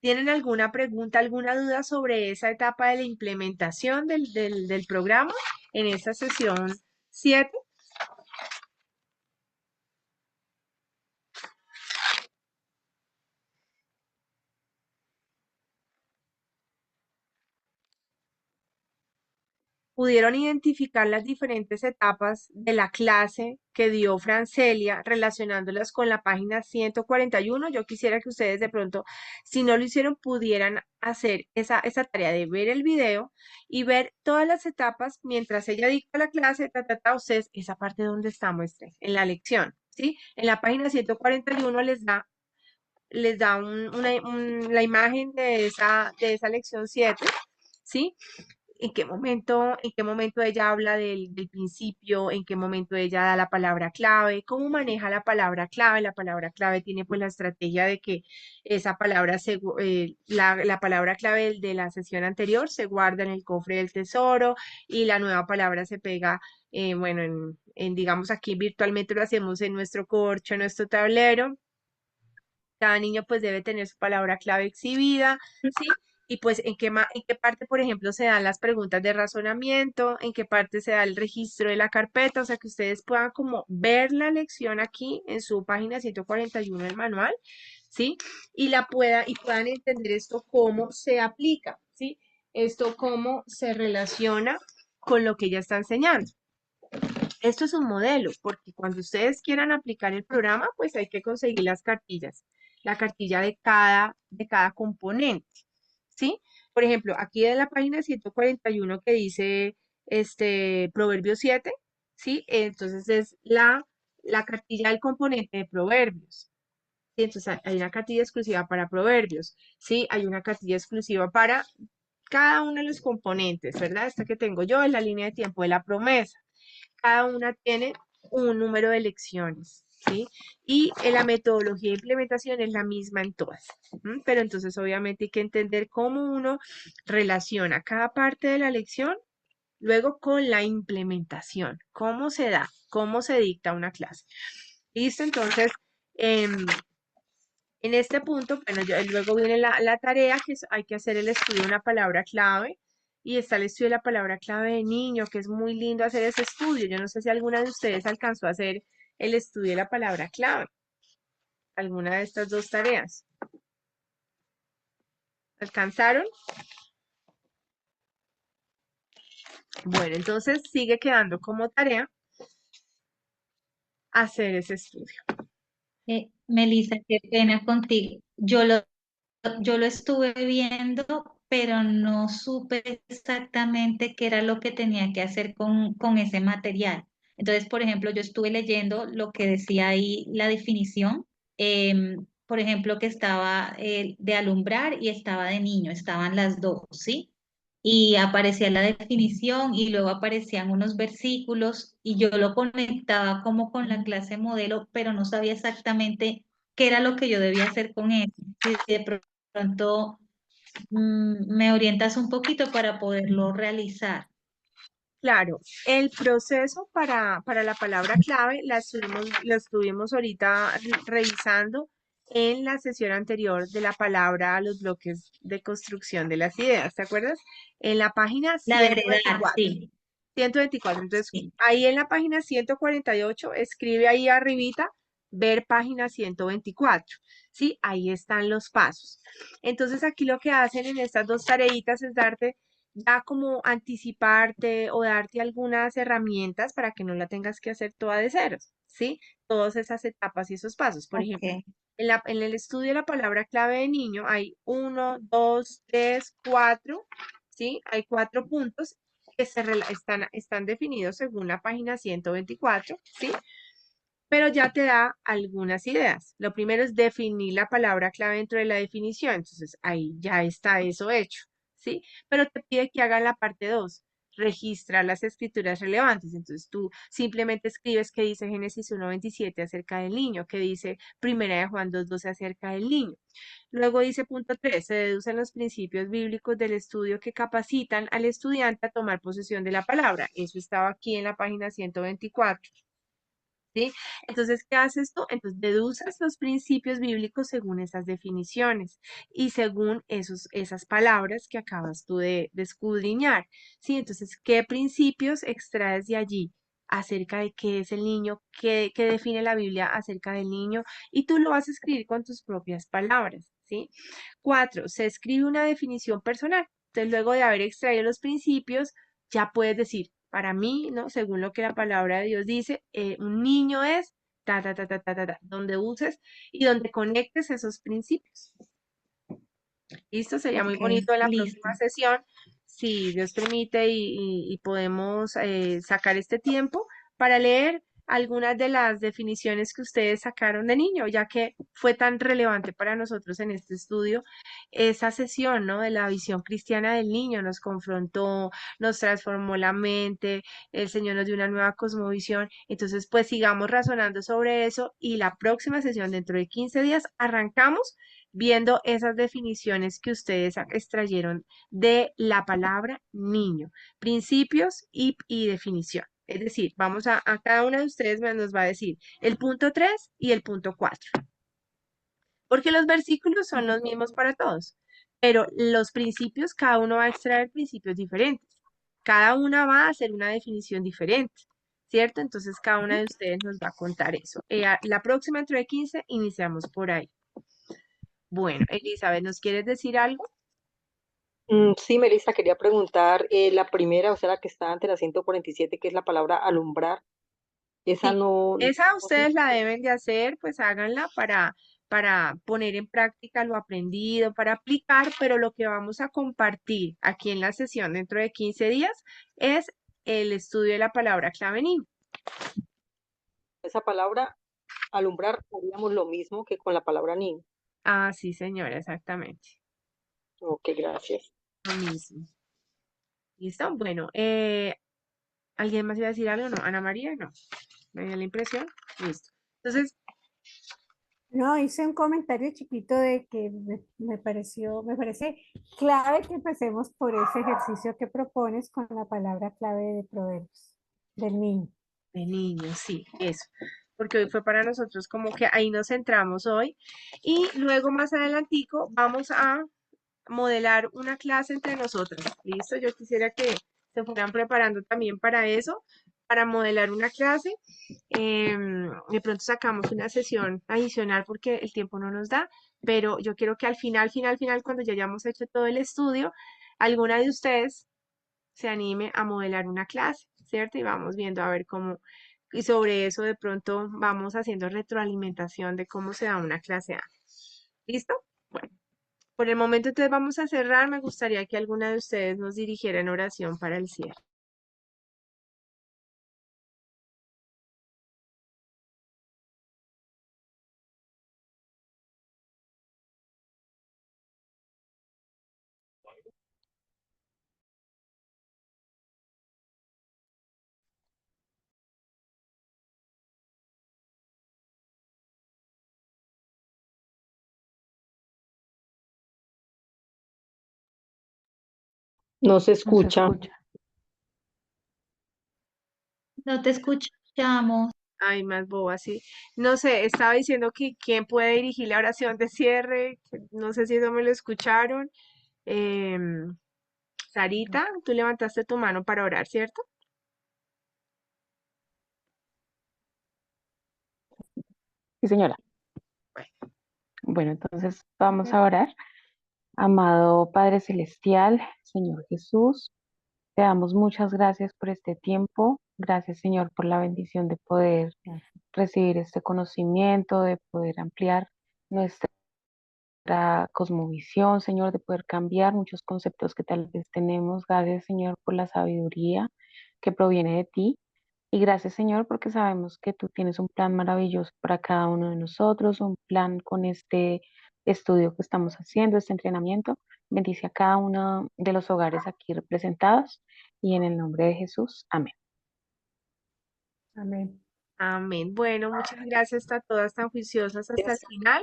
¿Tienen alguna pregunta, alguna duda sobre esa etapa de la implementación del programa en esta sesión 7? ¿Pudieron identificar las diferentes etapas de la clase que dio Francelia relacionándolas con la página 141? Yo quisiera que ustedes de pronto, si no lo hicieron, pudieran hacer esa tarea de ver el video y ver todas las etapas mientras ella dicta la clase, ustedes, esa parte donde está, muestren, en la lección, ¿sí? En la página 141 les da la imagen de esa lección 7, ¿sí? ¿En qué momento ella habla del principio? ¿En qué momento ella da la palabra clave? ¿Cómo maneja la palabra clave? La palabra clave tiene pues la estrategia de que esa palabra, la palabra clave de la sesión anterior se guarda en el cofre del tesoro y la nueva palabra se pega, bueno, digamos aquí virtualmente lo hacemos en nuestro corcho, en nuestro tablero. Cada niño pues debe tener su palabra clave exhibida, ¿sí? Y pues en qué parte, por ejemplo, se dan las preguntas de razonamiento, en qué parte se da el registro de la carpeta, o sea, que ustedes puedan como ver la lección aquí en su página 141 del manual, ¿sí? Y puedan entender esto cómo se aplica, ¿sí? Esto cómo se relaciona con lo que ella está enseñando. Esto es un modelo, porque cuando ustedes quieran aplicar el programa, pues hay que conseguir las cartillas, la cartilla de cada componente, ¿sí? Por ejemplo, aquí en la página 141 que dice Proverbio 7, ¿sí? Entonces es la cartilla del componente de Proverbios. ¿Sí? Entonces hay una cartilla exclusiva para Proverbios, ¿sí? Hay una cartilla exclusiva para cada uno de los componentes, ¿verdad? Esta que tengo yo es la línea de tiempo de la promesa. Cada una tiene un número de lecciones, ¿sí? Y la metodología de implementación es la misma en todas. Pero entonces obviamente hay que entender cómo uno relaciona cada parte de la lección luego con la implementación, cómo se da, cómo se dicta una clase. ¿Listo? Entonces, en este punto, bueno, luego viene la tarea, que hay que hacer el estudio de una palabra clave, y está el estudio de la palabra clave de niño, que es muy lindo hacer ese estudio. Yo no sé si alguna de ustedes alcanzó a hacer el estudio de la palabra clave, alguna de estas dos tareas. ¿Alcanzaron? Bueno, entonces sigue quedando como tarea hacer ese estudio. Melissa, qué pena contigo. Yo lo estuve viendo, pero no supe exactamente qué era lo que tenía que hacer con ese material. Entonces, por ejemplo, yo estuve leyendo lo que decía ahí la definición, por ejemplo, que estaba de alumbrar y estaba de niño, estaban las dos, ¿sí? Y aparecía la definición y luego aparecían unos versículos y yo lo conectaba como con la clase modelo, pero no sabía exactamente qué era lo que yo debía hacer con eso. Si de pronto me orientas un poquito para poderlo realizar. Claro, el proceso para la palabra clave la estuvimos ahorita revisando en la sesión anterior de la palabra a los bloques de construcción de las ideas, ¿te acuerdas? En la página La verdad, 124. sí. 124. Entonces, Sí. ahí en la página 148, escribe ahí arribita, ver página 124. ¿Sí? Ahí están los pasos. Entonces, aquí lo que hacen en estas dos tareitas es darte ya como anticiparte o darte algunas herramientas para que no la tengas que hacer toda de ceros, ¿sí? Todas esas etapas y esos pasos. Por ejemplo, Ok. en el estudio de la palabra clave de niño hay 1, 2, 3, 4, ¿sí? Hay 4 puntos que están definidos según la página 124, ¿sí? Pero ya te da algunas ideas. Lo primero es definir la palabra clave dentro de la definición. Entonces, ahí ya está eso hecho, ¿sí? Pero te pide que hagan la parte 2, registrar las escrituras relevantes. Entonces, tú simplemente escribes qué dice Génesis 1:27 acerca del niño, qué dice Primera de Juan 2:12 acerca del niño. Luego dice punto 3, se deducen los principios bíblicos del estudio que capacitan al estudiante a tomar posesión de la palabra. Eso estaba aquí en la página 124. ¿Sí? Entonces, ¿qué haces tú? Entonces, deduces los principios bíblicos según esas definiciones y según esas palabras que acabas tú de escudriñar, ¿sí? Entonces, ¿qué principios extraes de allí acerca de qué es el niño, qué define la Biblia acerca del niño? Y tú lo vas a escribir con tus propias palabras, ¿sí? 4, se escribe una definición personal. Entonces, luego de haber extraído los principios, ya puedes decir, para mí, ¿no? Según lo que la palabra de Dios dice, un niño es donde uses y donde conectes esos principios. Listo, sería muy Ok, bonito en la listo. próxima sesión, si Dios permite y podemos sacar este tiempo para leer algunas de las definiciones que ustedes sacaron de niño, ya que fue tan relevante para nosotros en este estudio esa sesión, ¿no? De la visión cristiana del niño, nos confrontó, nos transformó la mente, el Señor nos dio una nueva cosmovisión, entonces pues sigamos razonando sobre eso y la próxima sesión dentro de 15 días arrancamos viendo esas definiciones que ustedes extrayeron de la palabra niño, principios y definición. Es decir, vamos a cada una de ustedes nos va a decir el punto 3 y el punto 4, porque los versículos son los mismos para todos, pero los principios, cada uno va a extraer principios diferentes, cada una va a hacer una definición diferente, ¿cierto? Entonces cada una de ustedes nos va a contar eso. La próxima, dentro de 15, iniciamos por ahí. Bueno, Elizabeth, ¿nos quieres decir algo? Sí, Melissa, quería preguntar, la primera, o sea, la que está ante la 147, que es la palabra alumbrar, esa Sí, no, esa no se- ustedes la deben de hacer, pues háganla para poner en práctica lo aprendido, para aplicar, pero lo que vamos a compartir aquí en la sesión dentro de 15 días es el estudio de la palabra clave niño. esa palabra alumbrar haríamos lo mismo que con la palabra niño. Ah, sí, señora, exactamente. Ok, gracias. Lo mismo. ¿Listo? Bueno, ¿alguien más iba a decir algo? No, Ana María, no. ¿Me dio la impresión? Listo. Entonces, No, hice un comentario chiquito de que me parece clave que empecemos por ese ejercicio que propones con la palabra clave de Proverbios, del niño. De niños, sí, eso. Porque hoy fue para nosotros como que ahí nos centramos hoy. Y luego más adelantico vamos a modelar una clase entre nosotros. ¿Listo? Yo quisiera que se fueran preparando también para eso, para modelar una clase. De pronto sacamos una sesión adicional porque el tiempo no nos da, pero yo quiero que al final, cuando ya hayamos hecho todo el estudio, alguna de ustedes se anime a modelar una clase, ¿cierto? Y vamos viendo a ver cómo, y sobre eso de pronto vamos haciendo retroalimentación de cómo se da una clase A. ¿Listo? Bueno, por el momento entonces vamos a cerrar. Me gustaría que alguna de ustedes nos dirigiera en oración para el cierre. No se No se escucha. escucha. No te escuchamos. Ay, más boba, sí. No sé, estaba diciendo que quién puede dirigir la oración de cierre. No sé si eso me lo escucharon. Em, Sarita, tú levantaste tu mano para orar, ¿cierto? Sí, señora. Bueno, Bueno, entonces vamos a orar. Amado Padre Celestial, Señor Jesús, te damos muchas gracias por este tiempo. Gracias, Señor, por la bendición de poder recibir este conocimiento, de poder ampliar nuestra cosmovisión, Señor, de poder cambiar muchos conceptos que tal vez tenemos. Gracias, Señor, por la sabiduría que proviene de ti. Y gracias, Señor, porque sabemos que tú tienes un plan maravilloso para cada uno de nosotros, un plan con este estudio que estamos haciendo, este entrenamiento. Bendice a cada uno de los hogares aquí representados y en el nombre de Jesús. Amén. Amén. amén. Bueno, muchas gracias a todas tan juiciosas hasta el final.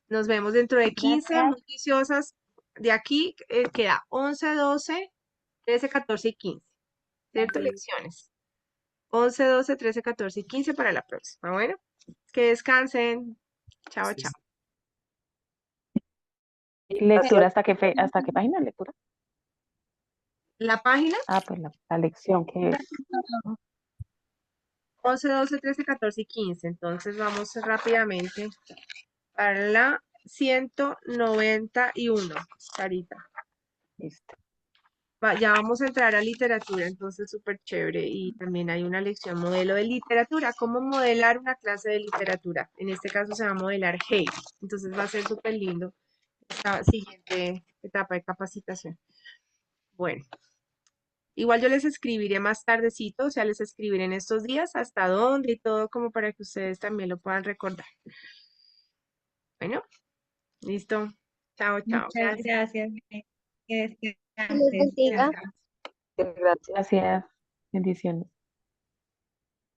Nos vemos dentro de 15, Gracias. muy juiciosas. De aquí queda 11, 12, 13, 14 y 15. ¿Cierto? Lecciones. 11, 12, 13, 14 y 15 para la próxima. Bueno, que descansen. Chao, chao. ¿Lectura hasta qué página? ¿Lectura? La página Ah, pues la lección que es. 11, 12, 13, 14 y 15. Entonces vamos rápidamente para la 191, Sarita. Listo. Ya vamos a entrar a literatura, entonces súper chévere. Y también hay una lección modelo de literatura, cómo modelar una clase de literatura. En este caso se va a modelar Hey. Entonces va a ser súper lindo esta siguiente etapa de capacitación. Bueno, igual yo les escribiré más tardecito, o sea, les escribiré en estos días hasta dónde y todo, como para que ustedes también lo puedan recordar. Bueno, listo. Chao, chao. Muchas Gracias. gracias. Que Que les descanses. bendiga. Gracias. Gracias. Bendiciones.